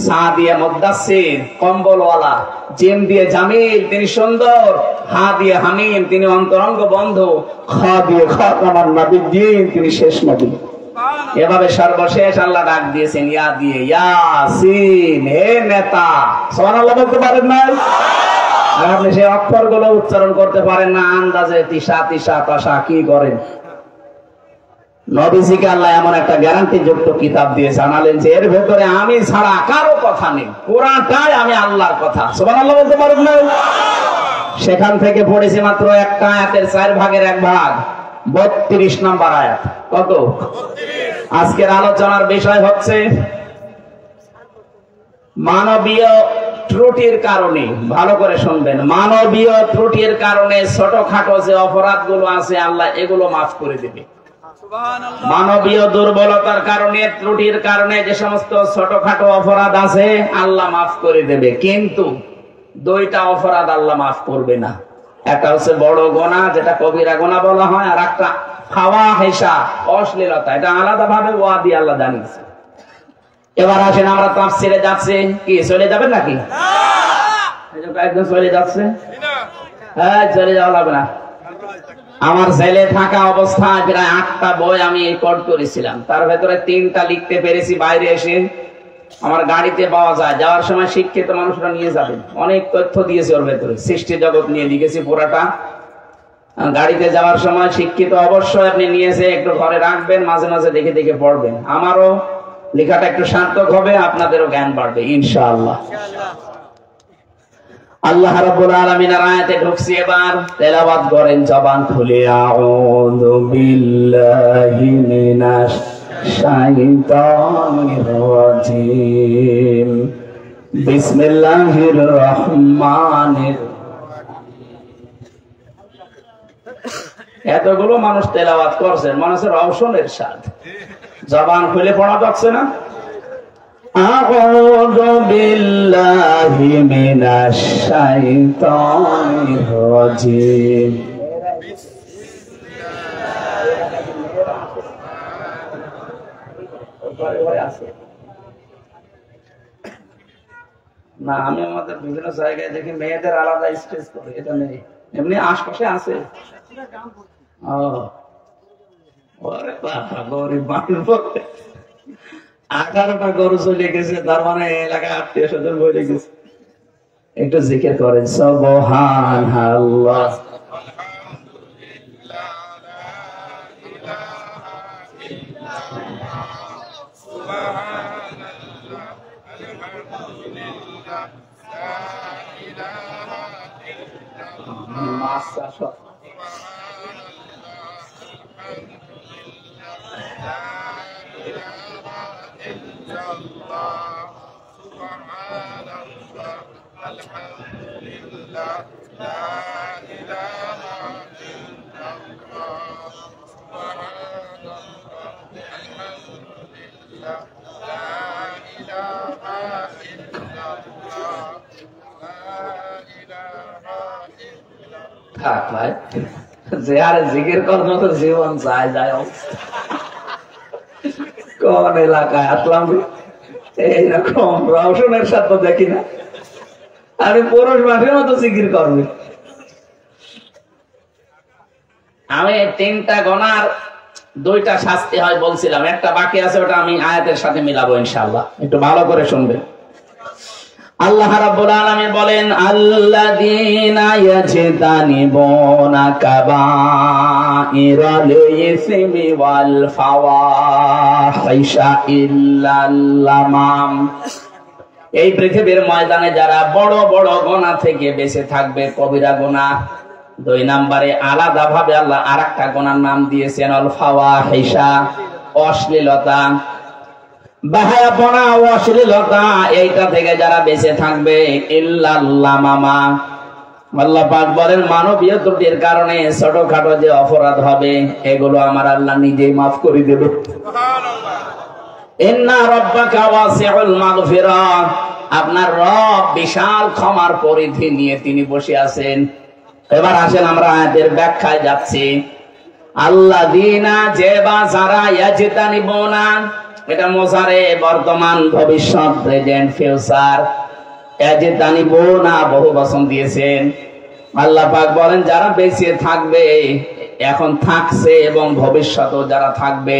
Speaker 1: সা দিয়ে মুদাসসির, কম্বলওয়ালা; জিম দিয়ে জামিল, তিনি সুন্দর; হা দিয়ে হামিম, তিনি অন্তরঙ্গ বন্ধু; খ দিয়ে খাতামান নবিয়্যিন, তিনি শেষ নবী। এভাবে সর্বশেষ আল্লাহ ডাক দিয়েছেন ইয়া দিয়ে, ইয়াসিন, হে নেতা। সুবহানাল্লাহ বলতে পারেন না? আর আপনি সেই অক্ষরগুলো উচ্চারণ করতে পারেন না, আন্দাজে তিশা তিশা তাশা কি করেন? নবীজিকে আল্লাহ এমন একটা গ্যারান্টি যুক্ত কিতাব দিয়ে জানালেন যে এর ভেতরে আমি ছাড়া কারো কথা নেই, পুরাটাই আমি আল্লাহর কথা। সুবহানাল্লাহ বলতে পারেন না? সেখান থেকে পড়েছি মাত্র একটা আয়াতের 4 ভাগের 1 ভাগ, 32 নম্বর আয়াত। কত? আজকের আলোচনার বিষয় হচ্ছে মানবীয় ত্রুটির কারণে, ভালো করে শুনবেন, মানবীয় ত্রুটির কারণে ছোটখাটো যে অপরাধগুলো আছে আল্লাহ এগুলো মাফ করে দেবে। মানবীয় দুর্বলতার কারণে, ত্রুটির কারণে যে সমস্ত ছোটখাটো অপরাধ আছে আল্লাহ মাফ করে দেবে, কিন্তু 2টা অপরাধ আল্লাহ মাফ করবে না। একটা হচ্ছে বড় গুনাহ, যেটা কবিরা গুনাহ বলা হয়, আর একটা ফাওয়াহিশা, অশ্লীলতা। এটা আলাদা ভাবে ওয়াদি আল্লাহ জানিয়েছে। এবার আসেন আমরা তাফসীরে যাচ্ছি, কি চলে যাবেন নাকি? একদম চলে যাচ্ছে? হ্যাঁ, চলে যাওয়া লাগবে না। আমার জেলে থাকা অবস্থায় প্রায় 8টা বই আমি রেকর্ড করেছিলাম, তার ভেতরে 3টা লিখতে পেরেছি বাইরে এসে। আমার গাড়িতে পাওয়া যায়, যাওয়ার সময় শিক্ষিত মানুষরা নিয়ে যাবেন, অনেক তথ্য দিয়েছে ওর ভেতরে, সৃষ্টি জগৎ নিয়ে লিখেছি পুরাটা। গাড়িতে যাওয়ার সময় শিক্ষিত অবশ্যই আপনি নিয়েছে, একটু ঘরে রাখবেন, মাঝে মাঝে দেখে দেখে পড়বেন। আমারও লেখাটা একটু সার্থক হবে, আপনাদেরও জ্ঞান বাড়বে ইনশাআল্লাহ। আল্লাহ রাব্বুল আলামিনের আয়াতে ঢুকছি, এবার তেলাওয়াত করেন জবান খুলে। আউযু বিল্লাহি মিনাশ শাইতানির রাজিম বিসমিল্লাহির রহমানির। এতগুলো মানুষ তেলাওয়াত করছেন, মানুষের রওশনের স্বাদ, জবান খুলে পড়া যাচ্ছে না। আউযু বিল্লাহি মিনাশ শাইতানির রাজিম। না, আমি আমাদের বিভিন্ন জায়গায় দেখি মেয়েদের আলাদা স্টেজ করে, এটা নেই, এমনি আশপাশে আছে। ওরে বাবা, গরিব মানুষ 18টা গরু চলে গেছে, তার মানে এলাকায় 800 বলে গেছে। একটু জিকির করেন সুবহানাল্লাহ। যে আরে জিকির করার মতো জীবন যায় যায় অবস্থা। কোন এলাকায় আসলাম এইরকম রওশনের সাথে দেখি না, আরে পুরুষ মানুষের মতো জিকির করবে। আমি 3টা গোনার 2টা শাস্তি হয় বলছিলাম, একটা বাকি আছে, ওটা আমি আয়াতের সাথে মিলাবো ইনশাআল্লাহ, একটু ভালো করে শুনবেন। আল্লাহ রাব্বুল আলামিন বলেন, আল্লাযীনা ইয়াজতানিবুনা কাবাইরাল ইসমি ওয়াল ফাওয়াহিশা ইল্লাল লামাম। এই পৃথিবীর ময়দানে যারা বড় বড় গুনাহ থেকে বেঁচে থাকবে, কবিরা গুনাহ। 2 নম্বরে আলাদা ভাবে আল্লাহ আরেকটা গুনার নাম দিয়েছেন আল ফাওয়াহিশা, অশ্লীলতা, বাহায়াপনা, অশ্লীলতা, এইটা থেকে যারা বেঁচে থাকবে ইল্লাল লামামা। আল্লাহ পাক বলেন মানবীয় ত্রুটির কারণে ছোটখাটো যে অপরাধ হবে এগুলো আমার আল্লাহ নিজেই মাফ করে দেবে। সুবহানাল্লাহ। ইন্না রাব্বাকা ওয়াসিউল মাগফিরা, আপনার রব বিশাল ক্ষমার পরিধি নিয়ে তিনি বসে আছেন। এবার আসেন আমরা আয়াতের ব্যাখ্যায় যাচ্ছি। আল্লাযীনা, যে বা যারা, ইয়াজতানিবুনা, এটা মোজারে, বর্তমান, ভবিষ্যৎ, প্রেজেন্ট, ফিউচার। ইয়াজতানিবুনা বহু বচন দিয়েছেন। আল্লাহ পাক বলেন যারা বেঁচে থাকবে, এখন থাকছে এবং ভবিষ্যতেও যারা থাকবে,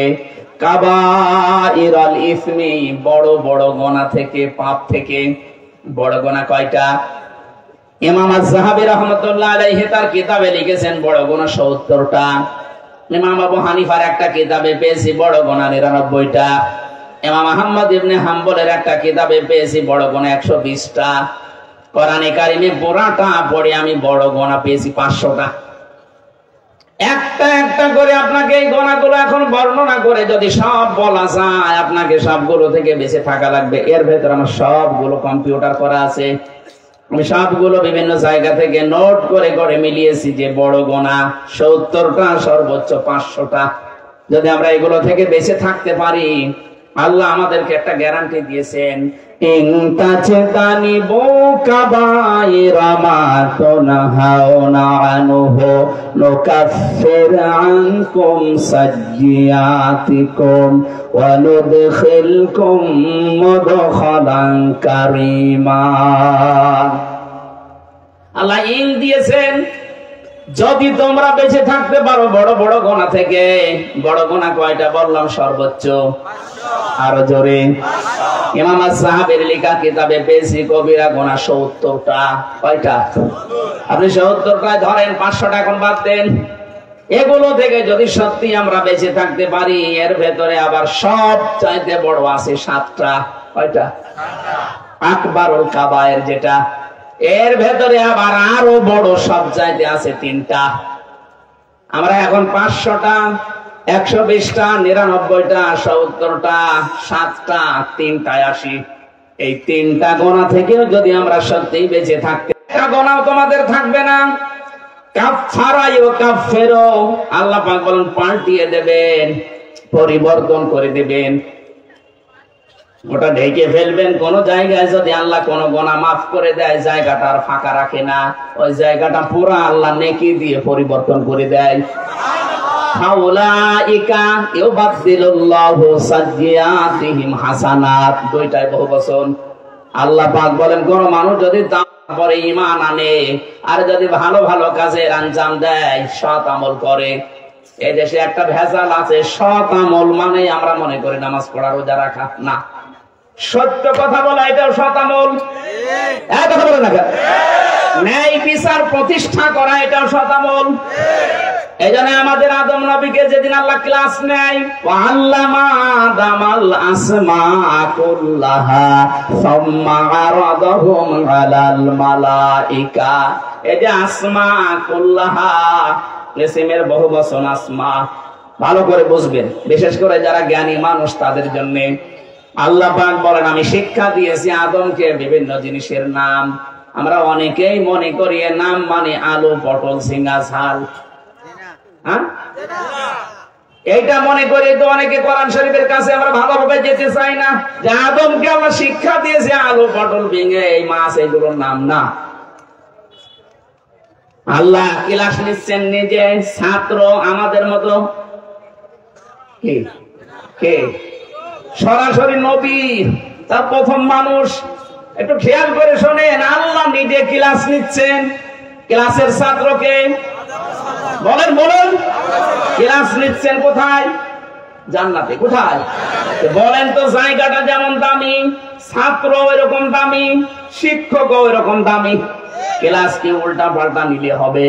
Speaker 1: কাবাইরাল ইসমি, বড় বড় গুনাহ থেকে, পাপ থেকে। বড় গুনাহ কয়টা? ইমাম আয-যাহাবী রাহমাতুল্লাহ আলাইহি তার কিতাবে লিখেছেন বড় গুনাহ 70টা। ইমাম আবু হানিফার একটা কিতাবে পেয়েছি বড় গুনাহ 99টা। ইমাম আহমদ ইবনে হাম্বলের একটা কিতাবে পেয়েছি বড় গুনাহ 120টা। কোরআনে কারিমে পুরাটা পড়ে আমি বড় গুনাহ পেয়েছি 500টা। একটা একটা করে আপনাকে এই গুনাহগুলো এখন বর্ণনা করে যদি সব বলা যায়, আপনাকে সবগুলো থেকে বেঁচে থাকা লাগবে। এর ভেতর আমার সবগুলো কম্পিউটার করা আছে, আমি সবগুলো বিভিন্ন জায়গা থেকে নোট করে করে মিলিয়েছি যে বড় গুনাহ 70টা, সর্বোচ্চ 500টা। যদি আমরা এগুলো থেকে বেঁচে থাকতে পারি, আল্লাহ আমাদেরকে একটা গ্যারান্টি দিয়েছেন, ইন তাজতানিবু কাবাইরা মা তুনহাউনা আনহু নুকাফির আনকুম সাইয়্যাতিকুম ওয়া নুদখিলকুম মুদখালান কারীমা। আল্লাহ ইন দিয়েছেন, যদি তোমরা বেঁচে থাকতে পারো বড় বড় গুনাহ থেকে। বড় গুনাহ কয়টা বললাম? সর্বোচ্চ। আরো জোরে। ইমাম আয-যাহাবীর লেখা কিতাবে পেয়েছি কবিরা গুনাহ 70টা। কয়টা? আপনি 70টায় ধরেন, 500টা এখন বাদ দেন। এগুলো থেকে যদি সত্যি আমরা বেঁচে থাকতে পারি, এর ভেতরে আবার সব চাইতে বড় আছে 7টা। কয়টা? আকবারুল কাবায়ের, যেটা এর ভেতরে আবার আরো বড় সব চাইতে আছে 3টা। আমরা এখন 500টা, 120টা, 99টা, 70টা, 7টা, 3টায় 80। এই 3টা গোনা থেকেও যদি আমরা সত্যিই বেঁচে থাকতে, একটা গোনাও তোমাদের থাকবে না। আল্লাহ পাক বলেন পাল্টিয়ে দেবেন, পরিবর্তন করে দেবেন, ওটা ঢেকে ফেলবেন। কোন জায়গায় যদি আল্লাহ কোন গোনা মাফ করে দেয়, জায়গাটা আর ফাঁকা রাখে না, ওই জায়গাটা পুরো আল্লাহ নেকি দিয়ে পরিবর্তন করে দেয়। দুইটাই বহুবচন। আল্লাহ পাক বলেন কোন মানুষ যদি পরে ঈমান আনে আর যদি ভালো ভালো কাজের আঞ্জাম দেয়, সৎ আমল করে। এই দেশে একটা ভেজাল আছে, সৎ আমল মানে আমরা মনে করি নামাজ পড়া, রোজা রাখা না। সত্য কথা বলা এটাও সৎ আমল। কথা বলে না, ন্যায় বিচার প্রতিষ্ঠা করা এটাও সৎ আমল। এই জন্য আমাদের আদম নবীকে যেদিন আল্লাহ ক্লাস নেয়, আল্লামা আদামাল আসমা কুল্লাহা সুম্মা আরাদাহুম আলাল মালাইকা। এই যে আসমা কুল্লাহা, ইসমের বহুবচন আসমা, ভালো করে বুঝবেন, বিশেষ করে যারা জ্ঞানী মানুষ তাদের জন্য। আল্লাহ পাক বলেন আমি শিক্ষা দিয়েছি আদমকে বিভিন্ন জিনিসের নাম। আমরা অনেকেই মনে করি নাম মানে আলু, পটল, ঝিঙ্গা, ঝাল, এইটা মনে করি। তো অনেকে কোরআন শরীফের কাছে আমরা ভালোভাবে যেতে চাই না, যে আদমকে আমরা শিক্ষা দিয়েছি আলু, পটল, ভেঙে এই মাছ, এইগুলোর নাম না। আল্লাহ ক্লাস নিচ্ছেন নিজে, ছাত্র আমাদের মতো। কে সরাসরি নবী, তার প্রথম মানুষ। একটু খেয়াল করে শোনেন, আল্লাহ নিজে ক্লাস নিচ্ছেন। ক্লাসের ছাত্রকে বলেন, বলেন, ক্লাস নিচ্ছেন কোথায়? জান্নাতে। কোথায় বলেন তো? জায়গাটা যেমন দামি, ছাত্র এরকম দামি, শিক্ষক এরকম দামি। ক্লাস কি উল্টা পাল্টা নিলে হবে?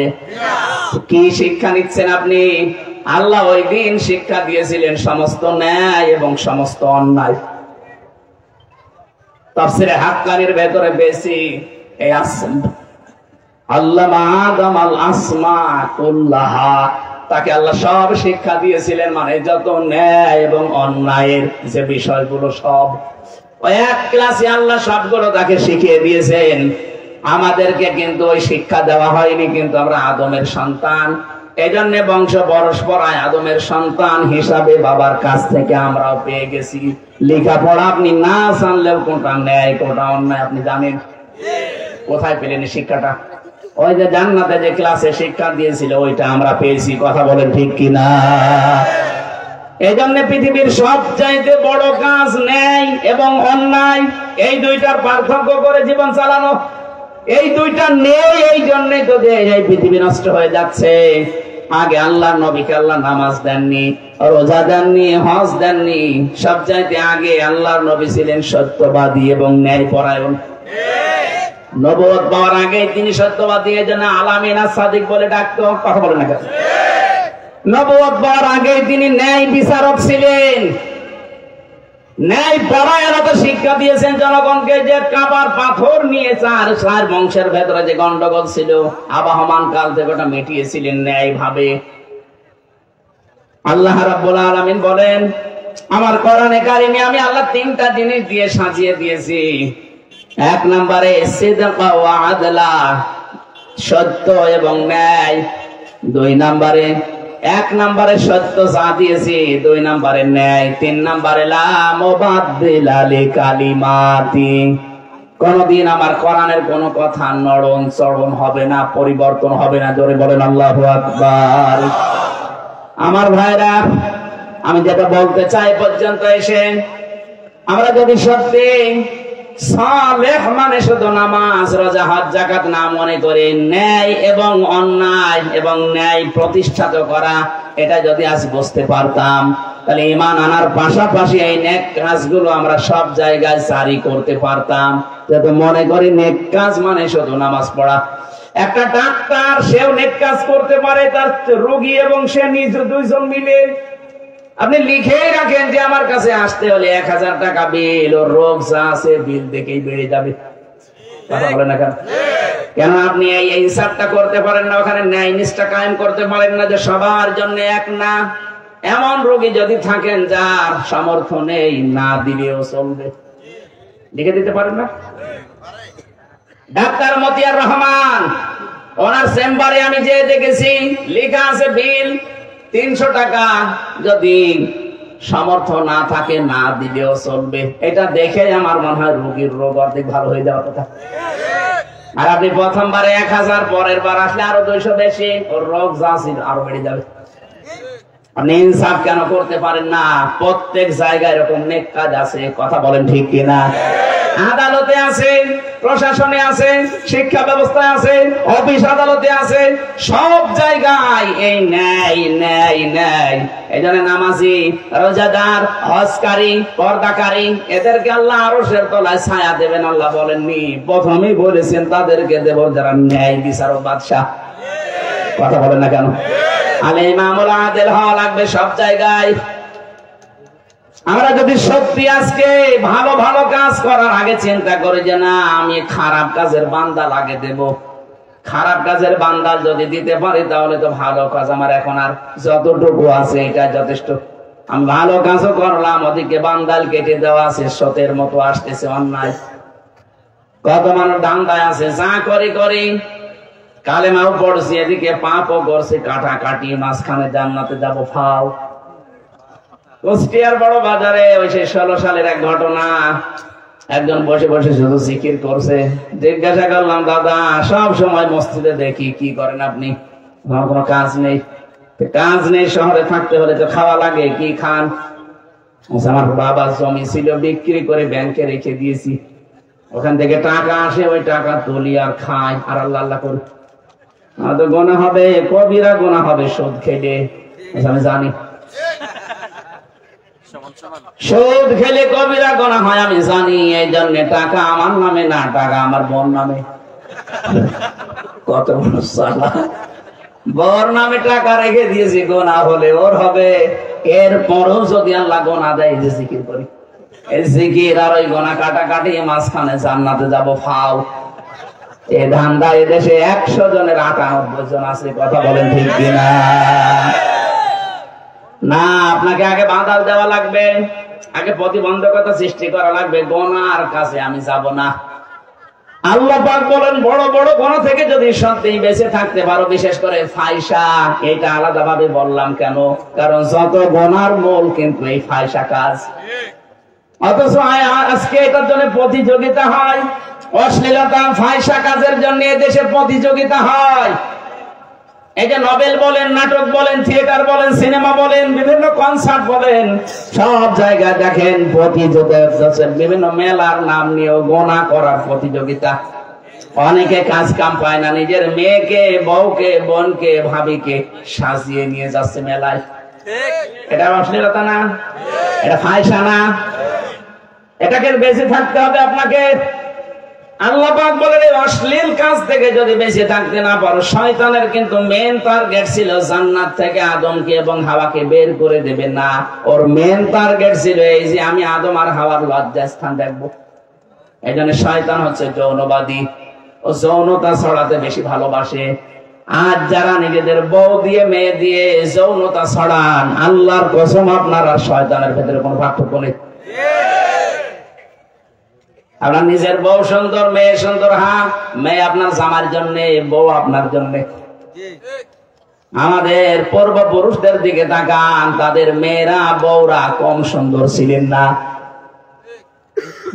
Speaker 1: কি শিক্ষা নিচ্ছেন আপনি? আল্লাহ ওই দিন শিক্ষা দিয়েছিলেন সমস্ত ন্যায় এবং সমস্ত অন্যায়। তাফসীরে হাক্কানির ভেতরে বেশি এই আল্লামা আদামাল আসমা কুল্লাহা, তাকে আল্লাহ সব শিক্ষা দিয়েছিলেন, মানে যত ন্যায় এবং অন্যায়ের যে বিষয়গুলো সব ওই এক ক্লাসে আল্লাহ সবগুলো তাকে শিখিয়ে দিয়েছেন। আমাদেরকে কিন্তু ওই শিক্ষা দেওয়া হয়নি, কিন্তু আমরা আদমের সন্তান। এই জন্য বংশ পরস্পরায় আদমের সন্তান হিসাবে বাবার কাছ থেকে আমরাও পেয়ে গেছি। লেখাপড়া আপনি না জানলেও কোনটা ন্যায় কোনটা অন্যায় আপনি জানেন। কোথায় পেলেন শিক্ষাটা? ওই যে জান্নাতে যে ক্লাসে শিক্ষা দিয়েছিল ওইটা আমরা পেয়েছি। কথা বলেন ঠিক কিনা? এই জন্য পৃথিবীর সবচাইতে বড় কাজ ন্যায় এবং অন্যায়, এই দুইটার পার্থক্য করে জীবন চালানো। এই দুইটা নেই, এই জন্যই তো এই পৃথিবী নষ্ট হয়ে যাচ্ছে। আগে আল্লাহর নবীকে আল্লাহ নামাজ দেননি, রোজা দেননি, হজ দেননি। সবচাইতে আগে আল্লাহর নবী ছিলেন সত্যবাদী এবং ন্যায়পরায়ণ। নবুয়ত পাওয়ার আগে তিনি সত্যবাদী, এজন্য আলামিন সাদিক বলে ডাকতো। কথা বলে না, নবুয়ত পাওয়ার আগে তিনি ন্যায় বিচারক ছিলেন। ন্যায় পরায়ণতা শিক্ষা দিয়েছেন জনগণকে। যে কাবার পাথর নিয়ে চার বংশের ভেতরে যে গন্ডগোল ছিল আবহমান কাল থেকে ওটা মিটিয়েছিলেন ন্যায় ভাবে। আল্লাহ রাব্বুল আলামিন বলেন আমার কোরআনে কারিমে আমি আল্লাহ 3টা জিনিস দিয়ে সাজিয়ে দিয়েছি। 1 নম্বরে সিদক ওয়া আদলা, সত্য এবং ন্যায়। 2 নম্বরে 1 নম্বরে সত্য যা দিয়েছি, 2 নম্বরে ন্যায়, 3 নম্বরে লা মুবাদদিলা লিকালিমাতি। কোনদিন আমার কোরআনের কোন কথা নড়ন চড়ন হবে না, পরিবর্তন হবে না। জোরে বলেন আল্লাহু আকবার। আমার ভাইরা, আমি যেটা বলতে চাই পর্যন্ত এসে, আমরা যদি সত্যি সালেহ মানে শুধু নামাজ, রোজা, হজ, যাকাত না মনে করে ন্যায় এবং অন্যায় এবং ন্যায় প্রতিষ্ঠা করা, এটা যদি আজ বুঝতে পারতাম, তাহলে ঈমান আনার পাশাপাশি এই নেক কাজগুলো আমরা সব জায়গায় জারি করতে পারতাম। যাতে মনে করি নেক কাজ মানে শুধু নামাজ পড়া। একটা ডাক্তার, সেও নেক কাজ করতে পারে, তার রোগী এবং সে নিজ 2 জন মিলে। আপনি লিখেই রাখেন যে আমার কাছে আসতে হলে 1000 টাকা বিল, ওর রোগ যা আছে বিল দেখেই বেড়ে যাবে। কথা বলেন না কেন? আপনি এই হিসাবটা করতে পারেন না, ওখানে ন্যায় নিষ্ঠা কায়েম করতে পারেন না যে সবার জন্য এক না। এমন রোগী যদি থাকেন যার সামর্থ্য নেই, না দিলেও চলবে, লিখে দিতে পারেন না? ডাক্তার মতিয়ার রহমান, ওনার চেম্বারে আমি যে দেখেছি লেখা আছে বিল 300 টাকা, যদি সামর্থ্য না থাকে না দিলেও চলবে। এটা দেখে আমার মনে হয় রোগীর রোগ অর্ধেক ভালো হয়ে যাওয়ার কথা। আর আপনি প্রথমবারে 1000, পরের বার আসলে আরো 200 বেশি, ওর রোগ যা ছিল আরো বেড়ে যাবে। আপনি ইনসাফ কেন করতে পারেন না? প্রত্যেক জায়গায় এরকম নেক কাজ আছে, কথা বলেন ঠিক কিনা? আদালতে আছে, প্রশাসনে আছে, শিক্ষা ব্যবস্থায় আছে, অফিস আদালতে আছে, সব জায়গায় এই ন্যায় ন্যায় ন্যায়। এই জন্য নামাজি, রোজাদার, হজকারী, পর্দাকারী এদেরকে আল্লাহ আরশের তলায় ছায়া দেবেন। আল্লাহ বলেননি? প্রথমেই বলেছেন তাদেরকে দেব যারা ন্যায় বিচারক বাদশা। কথা বলেন না কেন? আলে ইমামুল আদিল হওয়া লাগবে সব জায়গায়। আমরা যদি সত্যি আজকে ভালো ভালো কাজ করার আগে চিন্তা করি যে না আমি খারাপ কাজের বান্দা লাগে দেব, খারাপ কাজের বান্দা যদি দিতে পারি তাহলে তো ভালো কাজ আমার এখন আর যতটুকু আছে এটা যথেষ্ট। আমি ভালো কাজও করলাম, ওদিকে বান্দাল কেটে দেওয়া আছে, সতের মতো আসতেছে অন্যায়। কত মানুষ ধান্দায় আছে, যা করি করি, কালেমাও পড়ছি, এদিকে পাপও করছে, কাটাকাটি, মাঝখানে জান্নাতে যাব ফাও। কুষ্টিয়ার বড় বাজারে ওই 16 সালের এক ঘটনা, একজন বসে বসে শুধু জিকির করছে। জিজ্ঞাসা করলাম, দাদা সব সময় মসজিদে দেখি, কি করেন আপনি? আমার কোনো কাজ নেই। কাজ নেই, শহরে থাকতে হলে তো খাওয়া লাগে, কি খান? আমার বাবার জমি ছিল, বিক্রি করে ব্যাংকে রেখে দিয়েছি, ওখান থেকে টাকা আসে, ওই টাকা তুলি আর খাই আর আল্লাহ আল্লাহ করি। তো গোনা হবে, কবিরা গোনা হবে সুদ খেলে, আমি জানি। সুদ খেলে কবিরা গোনা হয় আমি জানি, এই জন্য টাকা আমার নামে না, টাকা আমার বোন নামে। কত বড় সালা, বোর নামে টাকা রেখে দিয়েছি, গোনা হলে ওর হবে। এরপরও যদি আল্লাহ গোনা দেয় যে জিকির করি, এই জিকির আর ওই গোনা কাটাকাটি, মাঝখানে জান্নাতে যাব ফাও। এ ধান্দা এদেশে 100 জনের 98 জন আছে, কথা বলেন ঠিক কিনা? না, আপনাকে আগে বাঁধাল দেওয়া লাগবে, আগে প্রতিবন্ধকতা সৃষ্টি করা লাগবে। গোনার কাছে আমি যাব না। আল্লাহ পাক বলেন বড় বড় গোনা থেকে যদি সত্যি বেঁচে থাকতে পারো, বিশেষ করে ফাহিশা, এটা আলাদা ভাবে বললাম কেন? কারণ যত গোনার মূল কিন্তু এই ফাহিশা কাজ। অথচ আজকে এটার জন্য প্রতিযোগিতা হয়, অশ্লীলতা ফাহিশা কাজের জন্য দেশে প্রতিযোগিতা হয়। এই যে নোবেল বলেন, নাটক বলেন, থিয়েটার বলেন, সিনেমা বলেন, বিভিন্ন কনসার্ট বলেন, সব জায়গায় দেখেন প্রতিযোগিতা, বিভিন্ন মেলার নাম নিয়েও গোনা করার প্রতিযোগিতা। অনেকে কাজ কাম পায় না, নিজের মেয়েকে, বউকে, বোনকে, ভাবিকে সাজিয়ে নিয়ে যাচ্ছে মেলায়। এটা অশ্লীলতা না? এটা ফাহিশা না? এটাকে বেঁচে থাকতে হবে আপনাকে। আল্লাহ পাক বলেন এই অশ্লীল কাজ থেকে যদি বেঁচে থাকতে না পারো, শয়তানের কিন্তু মেন টার্গেট ছিল জান্নাত থেকে আদমকে এবং হাওয়াকে বের করে দেবে না। ওর মেন টার্গেট ছিল এই যে আমি আদম আর হাওয়ার লজ্জাস্থান দেখবো। এই জন্য শয়তান হচ্ছে যৌনবাদী, ও যৌনতা ছড়াতে বেশি ভালোবাসে। আজ যারা নিজেদের বউ দিয়ে, মেয়ে দিয়ে যৌনতা ছড়ান, আল্লাহর কসম আপনার আর শয়তানের ভেতরে কোনো পার্থক্য নেই। আপনার নিজের বউ সুন্দর, মেয়ে সুন্দর, হ্যাঁ, মেয়ে আপনার জামার জন্য, বউ আপনার জন্য। আমাদের পূর্বপুরুষদের দিকে তাকান, তাদের মেয়েরা, বউরা কম সুন্দর ছিলেন না।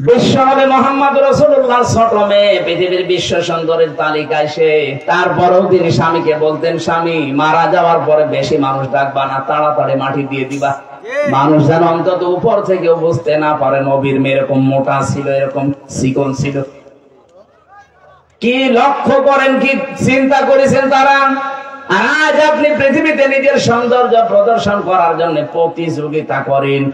Speaker 1: বিশ্বনবী মুহাম্মদ রাসূলুল্লাহ ছোট মেয়ে, পৃথিবীর বিশ্ব সুন্দরের তালিকায় সে। তারপরেও তিনি স্বামীকে বলতেন, স্বামী মারা যাওয়ার পরে বেশি মানুষ ডাকবা না, তাড়াতাড়ি মাটি দিয়ে দিবা, মানুষ যেন অন্তত উপর থেকেও বুঝতে না পারে নবীর মেয়ে এরকম মোটা ছিল, এরকম চিকন ছিল। কি লক্ষ্য করেন, কি চিন্তা করেছেন তারা? আর আজ আপনি পৃথিবীতে নিজের সৌন্দর্য প্রদর্শন করার জন্য প্রতিযোগিতা করেন।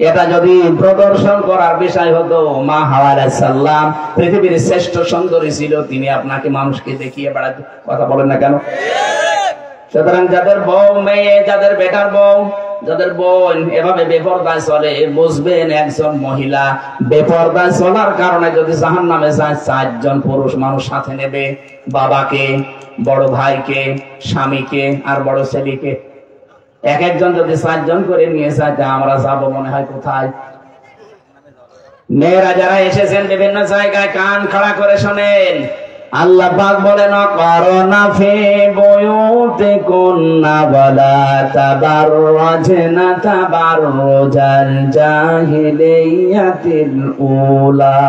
Speaker 1: এটা যদি প্রদর্শন করার বিষয় হতো, মা হাওয়া আলাইহিস সালাম পৃথিবীর শ্রেষ্ঠ সুন্দরী ছিল, তিনি আপনাকে মানুষকে দেখিয়ে বেড়াতেন। কথা বলেন না কেন? সুতরাং যাদের বউ, মেয়ে, যাদের বেটার বউ, যাদের বোন এভাবে বেপরদায় চলে, বুঝবেন একজন মহিলা বেপরদায় চলার কারণে যদি জাহান্নামে যায়, 4 জন পুরুষ মানুষ সাথে নেবে, বাবাকে, বড় ভাইকে, স্বামীকে আর বড় ছেলেকে। এক একজন যদি 4 জন করে নিয়ে যায়, আমরা যাবো মনে হয় কোথায়? মেয়েরা যারা এসেছেন বিভিন্ন জায়গায় কান খাড়া করে শোনেন, আল্লাহ পাক বলেন করোনা ফি বুয়ুতিকুন্না ওয়ালা তাবাররাজনা তাবাররুজাল জাহিলিয়াতিল উলা।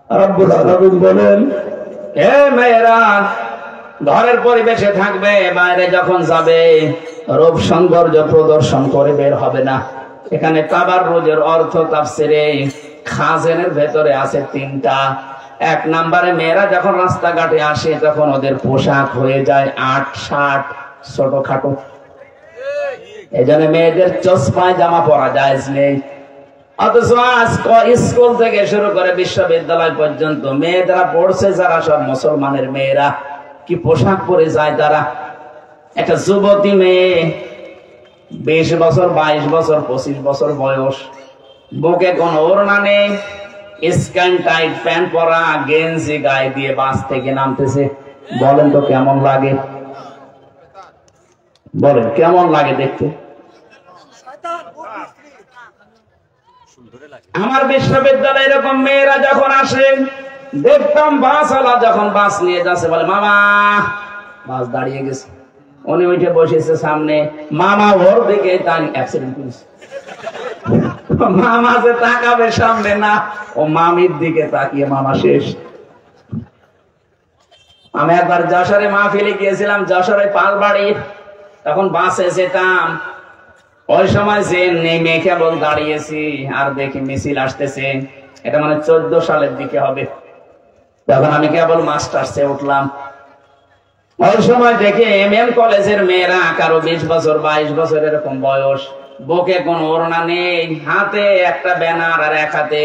Speaker 1: রব্বুল আলামিন বলেন, হে মেয়েরা ঘরের পরিবেশে থাকবে, বাইরে যখন যাবে রূপ সৌন্দর্য প্রদর্শন করে বের হবে না। এখানে তাবাররুজের অর্থ তাফসিরে খাজেনের ভেতরে আছে 3টা। 1 নম্বরে মেয়েরা যখন রাস্তাঘাটে আসে তখন ওদের পোশাক হয়ে যায় 8-60 ছোটখাটো, এজন্য মেয়েদের চশমায় জামা পরা জায়েজ নেই। অথচ স্কুল থেকে শুরু করে বিশ্ববিদ্যালয় পর্যন্ত মেয়েরা পড়ছে যারা সব মুসলমানের মেয়েরা, কি পোশাক পরে যায় তারা। একটা যুবতী মেয়ে 20 বছর 22 বছর 25 বছর বয়স, বুকে কোন ওড়না নেই, স্ক্যান টাইট প্যান্ট পরা, গেঞ্জি গায়ে দিয়ে বাস থেকে নামতেছে। বলেন তো কেমন লাগে? বলেন কেমন লাগে দেখতে? আমার বিশ্ববিদ্যালয়ে এরকম মেয়েরা যখন আসে দেখতাম, বাসওয়ালা যখন বাস নিয়ে যাচ্ছে বলে মামা, বাস দাঁড়িয়ে গেছে, উনি উঠে বসেছে সামনে, মামা ওর দিকে তাই অ্যাক্সিডেন্ট করেছে। মামা যে তাকাবে সামনে না, ও মামির দিকে তাকিয়ে মামা শেষ। আমি একবার যশোরে মাহফিলে গিয়েছিলাম, যশোরে পালবাড়ি, তখন বাসে যেতাম, ওই সময় যে নেমে কেবল দাঁড়িয়েছি আর দেখি মিছিল আসতেছে, এটা মানে 14 সালের দিকে হবে। তখন আমি কেবল মাস্টার্সে উঠলাম। ওই সময় দেখে MM কলেজের মেয়েরা, কারো 20 বছর 22 বছর এরকম বয়স, বুকে কোন ওড়না নেই, হাতে একটা ব্যানার আর এক হাতে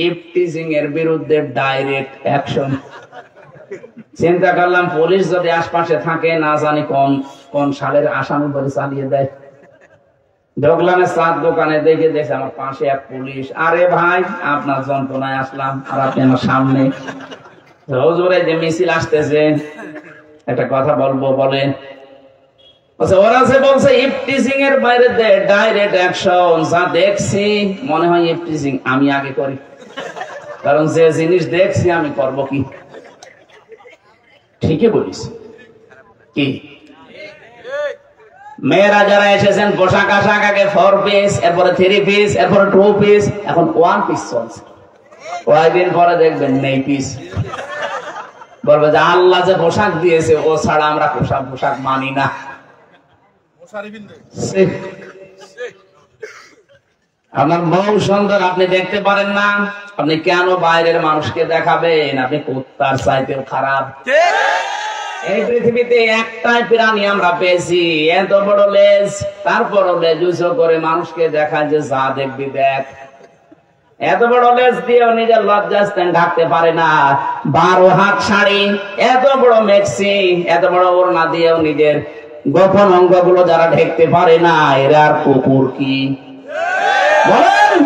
Speaker 1: ইফটিজিং এর বিরুদ্ধে ডাইরেক্ট অ্যাকশন। চিন্তা করলাম পুলিশ যদি আশপাশে থাকে, না জানি কোন কোন সালের আসামি বলে চালিয়ে দেয়। ঢোকলাম চাঁদ দোকানে, দেখে আমার পাশে এক পুলিশ, আরে ভাই আপনার যন্ত্রণায় আসলাম, আর আপনি আমার সামনে। হুজুরে যে মিছিল আসতেছে, একটা কথা বলবো, বলেন। ওরা যে বলছে ইফটিজিং এর বাইরে ডাইরেক্ট অ্যাকশন, যা দেখছি মনে হয় ইফটিজিং আমি আগে করি, কারণ যে জিনিস দেখছি আমি করব কি? ঠিকই বলিস কি? মেয়েরা যারা এসেছেন পোশাক আশাক আগে 4 পিস, এরপরে 3 পিস, এরপরে 2 পিস, এখন 1 পিস চলছে। কয়েকদিন পরে দেখবেন নেই পিস। বলবে যে আল্লাহ যে পোশাক দিয়েছে ও ছাড়া আমরা পোশাক মানি না। আপনার বউ সুন্দর, আপনি দেখতে পারেন না, আপনি কেন বাইরের মানুষকে দেখাবেন? আপনি কুত্তার চাইতেও খারাপ। এই পৃথিবীতে একটাই প্রাণী আমরা পেয়েছি, এত বড় লেজ, তারপরও লেজ উঁচু করে মানুষকে দেখায় যে যা দেখবি দেখ। এত বড় লেজ দিয়েও নিজের লজ্জাস্থান ঢাকতে পারে না। 12 হাত শাড়ি, এত বড় মেক্সি, এত বড় ওড়না দিয়েও নিজের গোপন অঙ্গগুলো যারা ঢেকতে পারে না, এরা আর কুকুর কি? বলেন,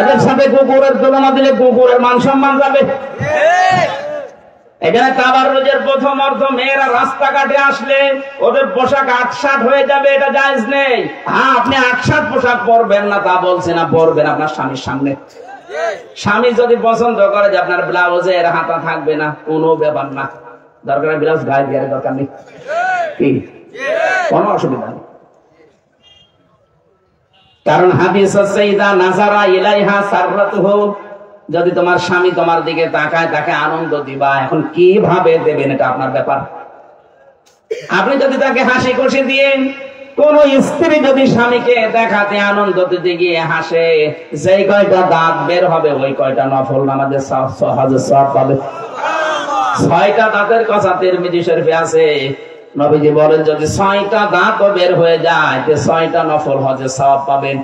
Speaker 1: এদের সাথে কুকুরের তুলনা দিলে কুকুরের মান সম্মান যাবে। এখানে তাবাররুজের প্রথম অর্থ, মেয়েরা রাস্তাঘাটে আসলে ওদের পোশাক 8-60 হয়ে যাবে, এটা জায়েজ নেই। হ্যাঁ, আপনি 8-60 পোশাক পরবেন না তা বলছে না, পরবেন আপনার স্বামীর সামনে। স্বামী যদি পছন্দ করে যে আপনার ব্লাউজে এর হাতা থাকবে না, কোনো ব্যাপার না, দরকার ব্লাউজ গায়ে দেওয়ার দরকার নেই, কি কোনো অসুবিধা নেই। কারণ হাদিস আছে, ইদা নাজারা ইলাইহা সাররাতুহু, যদি তোমার স্বামী তোমার দিকে তাকায়, তাকে আনন্দ দিবা। এখন কিভাবে দেবেন এটা আপনার ব্যাপার। আপনি যদি তাকে হাসি খুশি দিয়ে, কোন স্ত্রী যদি স্বামীকে দেখাতে আনন্দ দিতে গিয়ে হাসে, যেই কয়টা দাঁত বের হবে ওই কয়টা নফল নামাজের সওয়াব পাবে। 6টা দাঁতের কথা তিরমিজি শরীফে আছে, নবীজি বলেন যদি 6টা দাঁতও বের হয়ে যায়, 6টা নফল হজের সওয়াব পাবেন।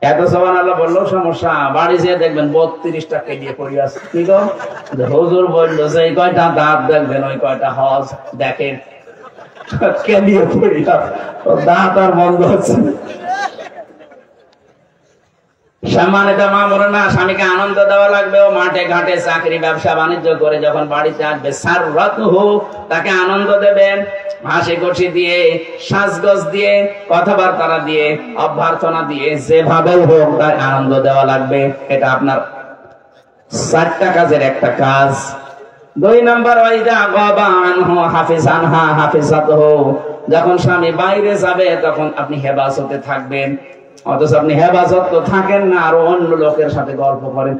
Speaker 1: এত সুবহানাল্লাহ বললেও সমস্যা, বাড়ি যেয়ে দেখবেন 32টা কেলিয়ে পড়ে আছে। কি গো, হুজুর বললো যে এই কয়টা দাঁত দেখবেন ওই কয়টা হজ দেখেন, কেলিয়ে পড়ে আছে, দাঁত আর বন্ধ হচ্ছে। সম্মানিত মা বোনেরা, স্বামীকে আনন্দ দেওয়া লাগবে। ও মাঠে ঘাটে চাকরি ব্যবসা বাণিজ্য করে যখন বাড়িতে আসবে, সাররাতুহু, তাকে আনন্দ দেবেন, হাসি খুশি দিয়ে, সাজগোজ দিয়ে, কথাবার্তা দিয়ে, অভ্যর্থনা দিয়ে, যেভাবে হোক তার আনন্দ দেওয়া লাগবে। এটা আপনার 4টা কাজের একটা কাজ। 2 নম্বর, ওয়াইদা গাবা আনহু হাফিজানহা হাফিজাতুহু, যখন স্বামী বাইরে যাবে তখন আপনি হেফাজতে থাকবেন। অথচ আপনি হেফাজত তো থাকেন না, আর অন্য লোকের সাথে গল্প করেন।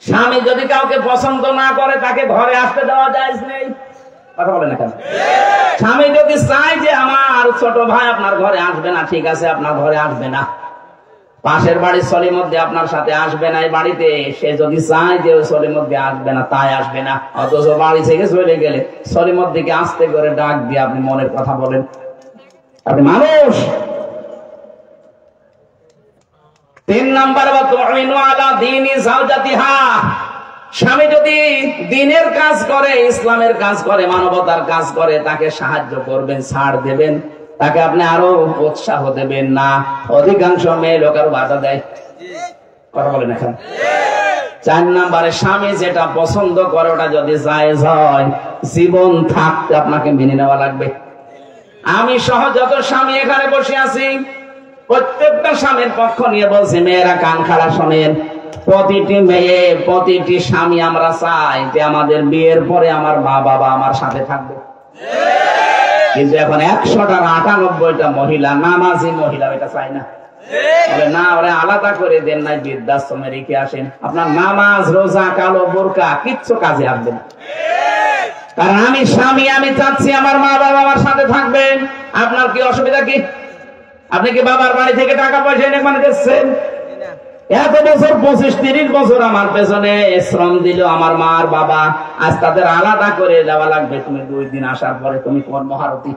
Speaker 1: স্বামী যদি কাউকে পছন্দ না করে তাকে ঘরে আসতে দেওয়া যায় নেই, কথা বলেন না কেন? স্বামী যদি চায় যে আমার ছোট ভাই আপনার ঘরে আসবে না, ঠিক আছে, আপনার ঘরে আসবে না। পাশের বাড়ির সলির মধ্যে আপনার সাথে আসবে না, এই বাড়িতে সে যদি চায় যে ওই সলির মধ্যে আসবে না, তাই আসবে না। অথচ বাড়ি থেকে চলে গেলে সলির মধ্যে আস্তে করে ডাক দিয়ে আপনি মনের কথা বলেন। আপনি মানুষ। 3 নম্বর, স্বামী যদি দ্বীনের কাজ করে, ইসলামের কাজ করে, মানবতার কাজ করে, তাকে সাহায্য করবেন, ছাড় দেবেন, তাকে আপনি আরো উৎসাহ দেবেন না। অধিকাংশ মেয়ে লোক আরো বাধা দেয়, কথা বলেন এখন। 4 নম্বরে, স্বামী যেটা পছন্দ করে ওটা যদি জায়েজ হয়, জীবন থাকতে আপনাকে মেনে নেওয়া লাগবে। আমি সহ যত স্বামী এখানে বসে আছি, প্রত্যেকটা স্বামীর পক্ষ নিয়ে বলছি, মেয়েরা কান খাড়া শোনেন। প্রতিটি মেয়ে, প্রতিটি স্বামী আমরা চাই যে আমাদের বিয়ের পরে আমার মা বাবা আমার সাথে থাকবে। কিন্তু এখন 100টার 98টা মহিলা নামাজি মহিলা এটা চাই না। না, ওরা আলাদা করে দেন, নাই বৃদ্ধাশ্রমে রেখে আসেন। আপনার নামাজ, রোজা, কালো বোরকা কিচ্ছু কাজে আসবে না। কারণ আমি স্বামী, আমি চাচ্ছি আমার মা বাবা আমার সাথে থাকবেন। আপনার কি অসুবিধা? কি আপনি কি বাবার বাড়ি থেকে টাকা পয়সা এনে মানে দিচ্ছেন? এত বছর 25-30 বছর আমার পেছনে শ্রম দিল আমার মা আর বাবা, আজ তাদের আলাদা করে দেওয়া লাগবে। তুমি 2 দিন আসার পরে তুমি তোমার মহারতী।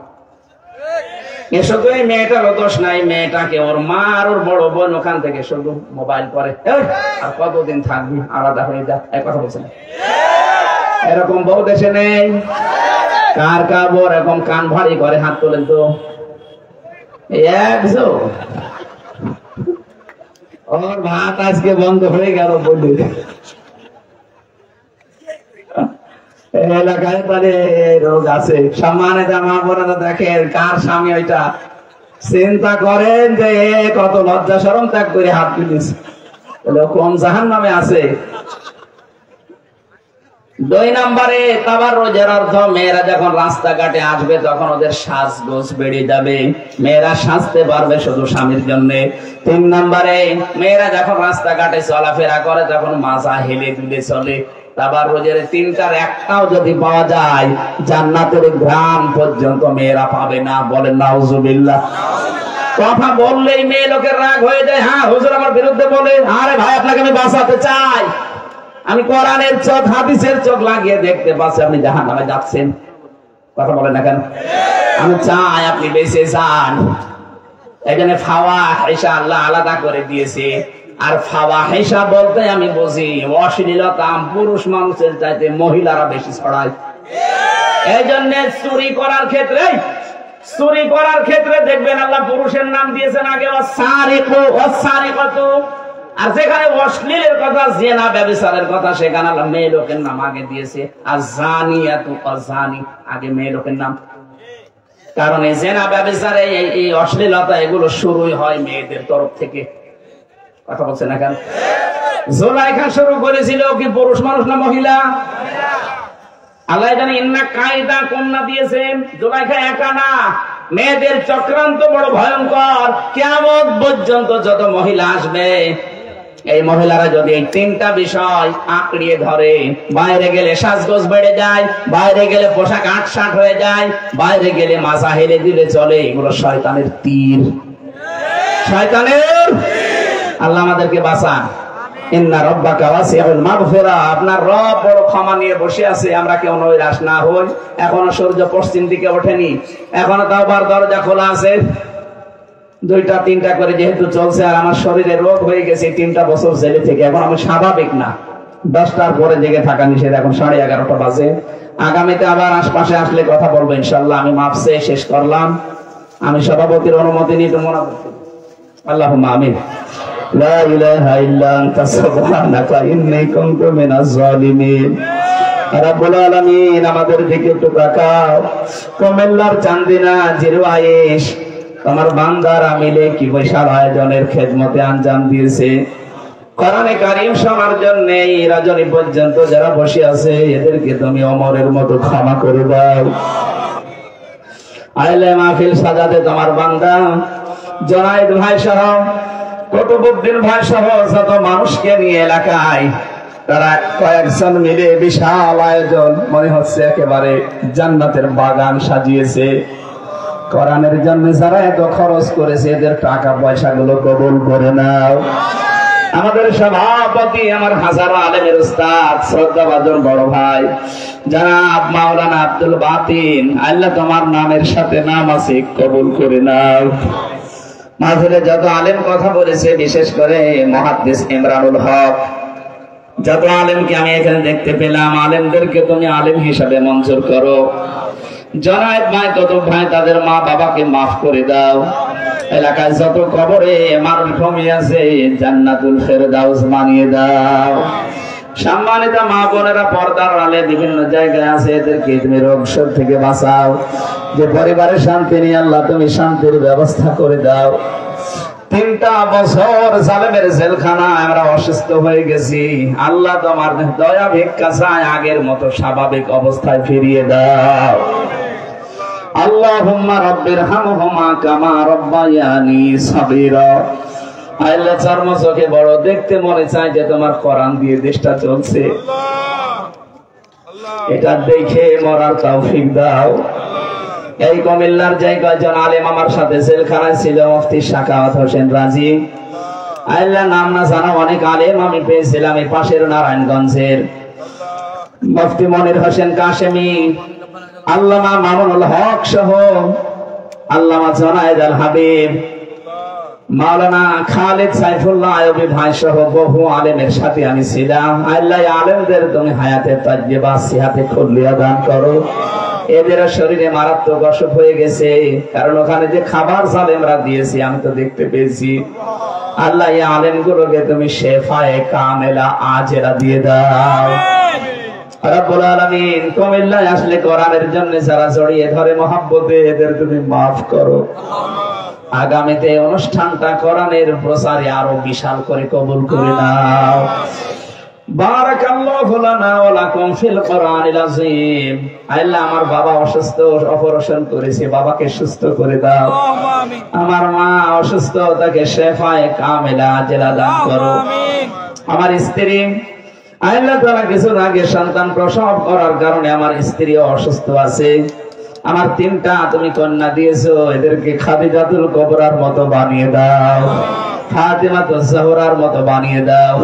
Speaker 1: শুধু এই মেয়েটারও দোষ নাই, মেয়েটাকে ওর মা আর ওর বড় বোন ওখান থেকে শুধু মোবাইল করে, আর কতদিন থাকবি, আলাদা হয়ে যা, এক কথা বলছে না। এরকম বউ দেশে নেই। কার কার বউ এরকম কান ভারী করে? হাত তোলেন তো। ওর ভাত আজকে বন্ধ হয়ে গেল বলে এলাকায় তাহলে রোগ আছে। সম্মানিত মা বোনেরা, দেখেন কার স্বামী ওইটা, চিন্তা করেন যে কত লজ্জা শরম ত্যাগ করে হাত তুলেছে, কোন জাহান্নামে আছে। 2 নম্বরে, তাবাররুজের অর্থ, মেয়েরা যখন রাস্তাঘাটে আসবে তখন ওদের সাজগোজ বেড়ে যাবে, মেয়েরা সাজতে পারবে শুধু স্বামীর জন্য। 3 নম্বরে, মেয়েরা যখন রাস্তাঘাটে চলাফেরা করে তখন মাজা হেলে দুলে চলে। তাবাররুজের 3টার একটাও যদি পাওয়া যায়, জান্নাতের ঘ্রাণ পর্যন্ত মেয়েরা পাবে না। বলেন নাউজুবিল্লাহ। কথা বললেই মেয়ে লোকের রাগ হয়ে যায়। হ্যাঁ হুজুর আমার বিরুদ্ধে বলে, আরে ভাই আপনাকে আমি বাঁচাতে চাই, আমি কোরআনের চোখ হাদিসের চোখ লাগিয়ে দেখতে পাচ্ছি আপনি জাহান্নামে যাচ্ছেন, কথা বলেন না কেন? আমি চাই আপনি বেঁচে যান। এখানে ফাওয়াহিশা আল্লাহ আলাদা করে দিয়েছে। আর ফাওয়াহিশা বলতে আমি বুঝি অশ্লীলতা পুরুষ মানুষের চাইতে মহিলারা বেশি ছড়ায়। এই জন্য চুরি করার ক্ষেত্রে দেখবেন আল্লাহ পুরুষের নাম দিয়েছেন আগে, ওয়াসারিকু ওয়াসারিকাতু। আর যেখানে অশ্লীলের কথা, জিনা ব্যভিচারের কথা, সেখানে আল্লাহ মেয়ে লোকের নাম আগে দিয়েছে। আর জানিয়াতু ওয়াজানি, আগে মেয়ে লোকের নাম। কারণ এই জিনা ব্যভিচার, এই অশ্লীলতা এগুলো শুরুই হয় মেয়েদের তরফ থেকে, কথা বলছে না কেন? জুলাইখা শুরু করেছিল কি পুরুষ মানুষ না মহিলা? আল্লাহ জানে ইন্না কায়দা কন্যা দিয়েছেন। জুলাইখা একা না, মেয়েদের চক্রান্ত বড় ভয়ঙ্কর। কিয়ামত পর্যন্ত যত মহিলা আসবে, এই মহিলারা যদি এই 3টা বিষয় আঁকড়িয়ে ধরে, বাইরে গেলে সাজগোজ বেড়ে যায়, বাইরে গেলে পোশাক আটসাট হয়ে যায়, বাইরে গেলে মাজা হেলে দিলে চলে, এগুলো শয়তানের তীর, শয়তানের। আল্লাহ আমাদেরকে বাঁচান। ইন্না রাব্বাকা ওয়াসিউল মাগফিরা, আপনার রব বড় ক্ষমা নিয়ে বসে আছে। আমরা কেউ নৈরাশ না হই। এখনো সূর্য পশ্চিম দিকে ওঠেনি, এখনো তাওবার দরজা খোলা আছে। 2টা-3টা করে যেহেতু চলছে, আর আমার শরীরে রোগ হয়ে গেছে 3টা বছর জেলে থেকে, এখন আমি স্বাভাবিক না। 10টার পরে জেগে থাকা নিষেধ। এখন 11:30 বাজে। আগামীতে আবার আশপাশে আসলে কথা বলবো ইনশাআল্লাহ। আমি মাপসে শেষ করলাম। আমি সভাপতির অনুমতি নিয়ে তো মনে করছি। আল্লাহুম্মা আমিন। লা ইলাহা ইল্লা আনতা সুবহানাকা ইন্নী কুনতু মিনাজ জালিমিন। রব্বুল আলামিন আমাদের দিকে একটু তাকাও। কুমিল্লার চান্দিনা জিরওয়াইশ তোমার বান্দারা মিলে কি বিশাল আয়োজনের খেদমতে আঞ্জাম দিয়েছে। কোরআনে কারীম শোনার জন্য এই রজনী পর্যন্ত যারা বসে আছে এদেরকে তুমি ওমরের মতো ক্ষমা করে দাও। আইলে মাহফিল সাজাতে তোমার বান্দা জনায়েদ ভাই সহ কুতুবউদ্দিন ভাই সহ যত মানুষকে নিয়ে এলাকায় তারা কয়েকজন মিলে বিশাল আয়োজন, মনে হচ্ছে একেবারে জান্নাতের বাগান সাজিয়েছে। কোরআনের জন্য যারা এত খরচ করেছে এদের টাকা পয়সাগুলো কবুল করে নাও। আমাদের সভাপতি আমার হাজারো আলেমের উস্তাদ শ্রদ্ধাভাজন বড় ভাই জনাব মাওলানা আব্দুল বাতিন, আল্লাহ তোমার নামের সাথে নাম আছে, কবুল করে নাও। মাঝে যত আলেম কথা বলেছে, বিশেষ করে মুহাদ্দিস ইমরানুল হক, যত আলেমকে আমি এখানে দেখতে পেলাম, আলেমদেরকে তুমি আলেম হিসাবে মঞ্জুর করো। জনায়েদ ভাই কতক ভাই তাদের মা বাবাকে মাফ করে দাও। এলাকায় যত কবরে মানুষ ঘুমিয়ে আছে জান্নাতুল ফেরদাউস বানিয়ে দাও। সম্মানিত মা বোনেরা পর্দার আড়ালে বিভিন্ন জায়গায় আছে, এদেরকে তুমি রোগ শোক থেকে বাঁচাও। যে পরিবারের শান্তি নিয়ে আল্লাহ তুমি শান্তির ব্যবস্থা করে দাও। 3টা বছর জালেমের জেলখানায় আমরা অসুস্থ হয়ে গেছি, আল্লাহ তোমার দয়া ভিক্ষা চাই, আগের মতো স্বাভাবিক অবস্থায় ফিরিয়ে দাও। আল্লাহুম্মা রাব্বিরহামহুমা কামা রাব্বায়ানি সাগীরা। আল্লাহ চর্ম চোখে বড় দেখতে মনে চায় যে তোমার কোরআন দিয়ে দেশটা চলছে, এটা দেখে মরার তৌফিক দাও। এই কুমিল্লার যে কয়েকজন আলেম আমার সাথে জেলখানায় ছিল, মুফতি সাখাওয়াত হোসেন রাজি, আল্লাহ নাম না জানা অনেক আলেম আমি পেয়েছিলাম এই পাশের নারায়ণগঞ্জের, মুফতি মনির হোসেন কাশেমি, আল্লামা মামুনুল হক সহ আল্লামা জুনায়েদ আল হাবিব, মাওলানা খালিদ সাইফুল্লাহ আইয়ুবী ভাই সহ বহু আলেমের সাথে আমি ছিলাম। আল্লাহ আলেমদের তুমি হায়াতে তাজ্জিবা সিহাতে খুলিয়া দান করো। এদের শরীরে মারাত্মক অসুখ হয়ে গেছে, কারণ ওখানে যে খাবার জালেমরা দিয়েছি আমি তো দেখতে পেয়েছি। আল্লাহ এই আলেমগুলোকে তুমি শেফায়ে কামেলা আজেরা দিয়ে দাও। রব্বুল আলামিন কুমিল্লায় আসলে কোরআনের জন্য যারা জড়িয়ে ধরে মহব্বতে, এদের তুমি মাফ করো। আগামীতে অনুষ্ঠানটা কোরআনের প্রচারে আরো বিশাল করে কবুল করে নাও। বারাকাল্লাহু লানা ওয়া লাকুম ফিল কোরআনিল আযীম। আল্লাহ আমার বাবা অসুস্থ, অপারেশন করেছে, বাবাকে সুস্থ করে দাও। আমার মা অসুস্থ, তাকে শেফায়ে কামেলা আজেলা দান করো। আমার স্ত্রী আল্লাহ তাআলা কিছুদিন আগে সন্তান প্রসব করার কারণে আমার স্ত্রী অসুস্থ আছে। আমার 3টা তুমি কন্যা দিয়েছো, এদেরকে খাদিজাতুল কুবরার মতো বানিয়ে দাও, ফাতিমাতুজ জোহরার মতো বানিয়ে দাও।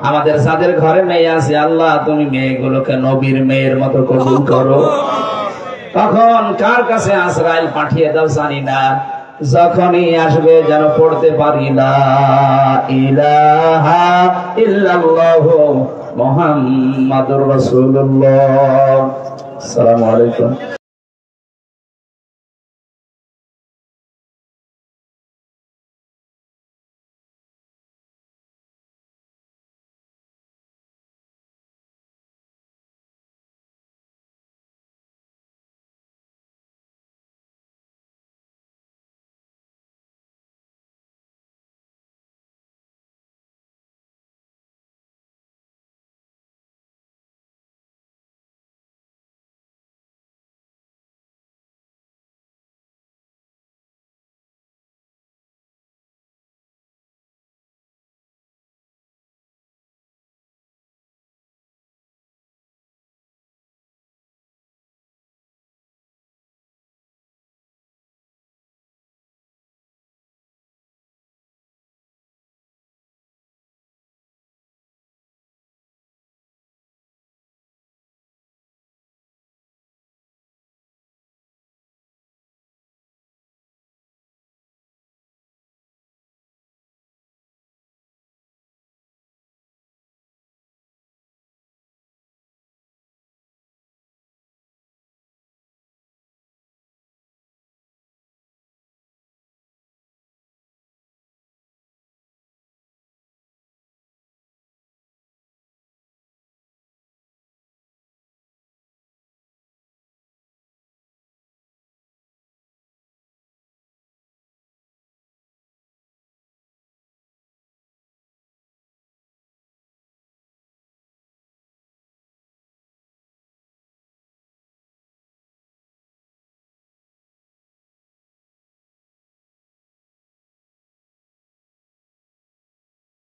Speaker 1: আমাদের যাদের ঘরে মেয়ে আছে আল্লাহ তুমি মেয়েগুলোকে নবীর মেয়ের মতো কবুল করো। তখন কার কাছে আজরাইল পাঠিয়ে দাও জানি না, যখনই আসবে যেন পড়তে পারি লা ইলাহা ইল্লাল্লাহু মুহাম্মাদুর রাসূলুল্লাহ। আসসালামু আলাইকুম।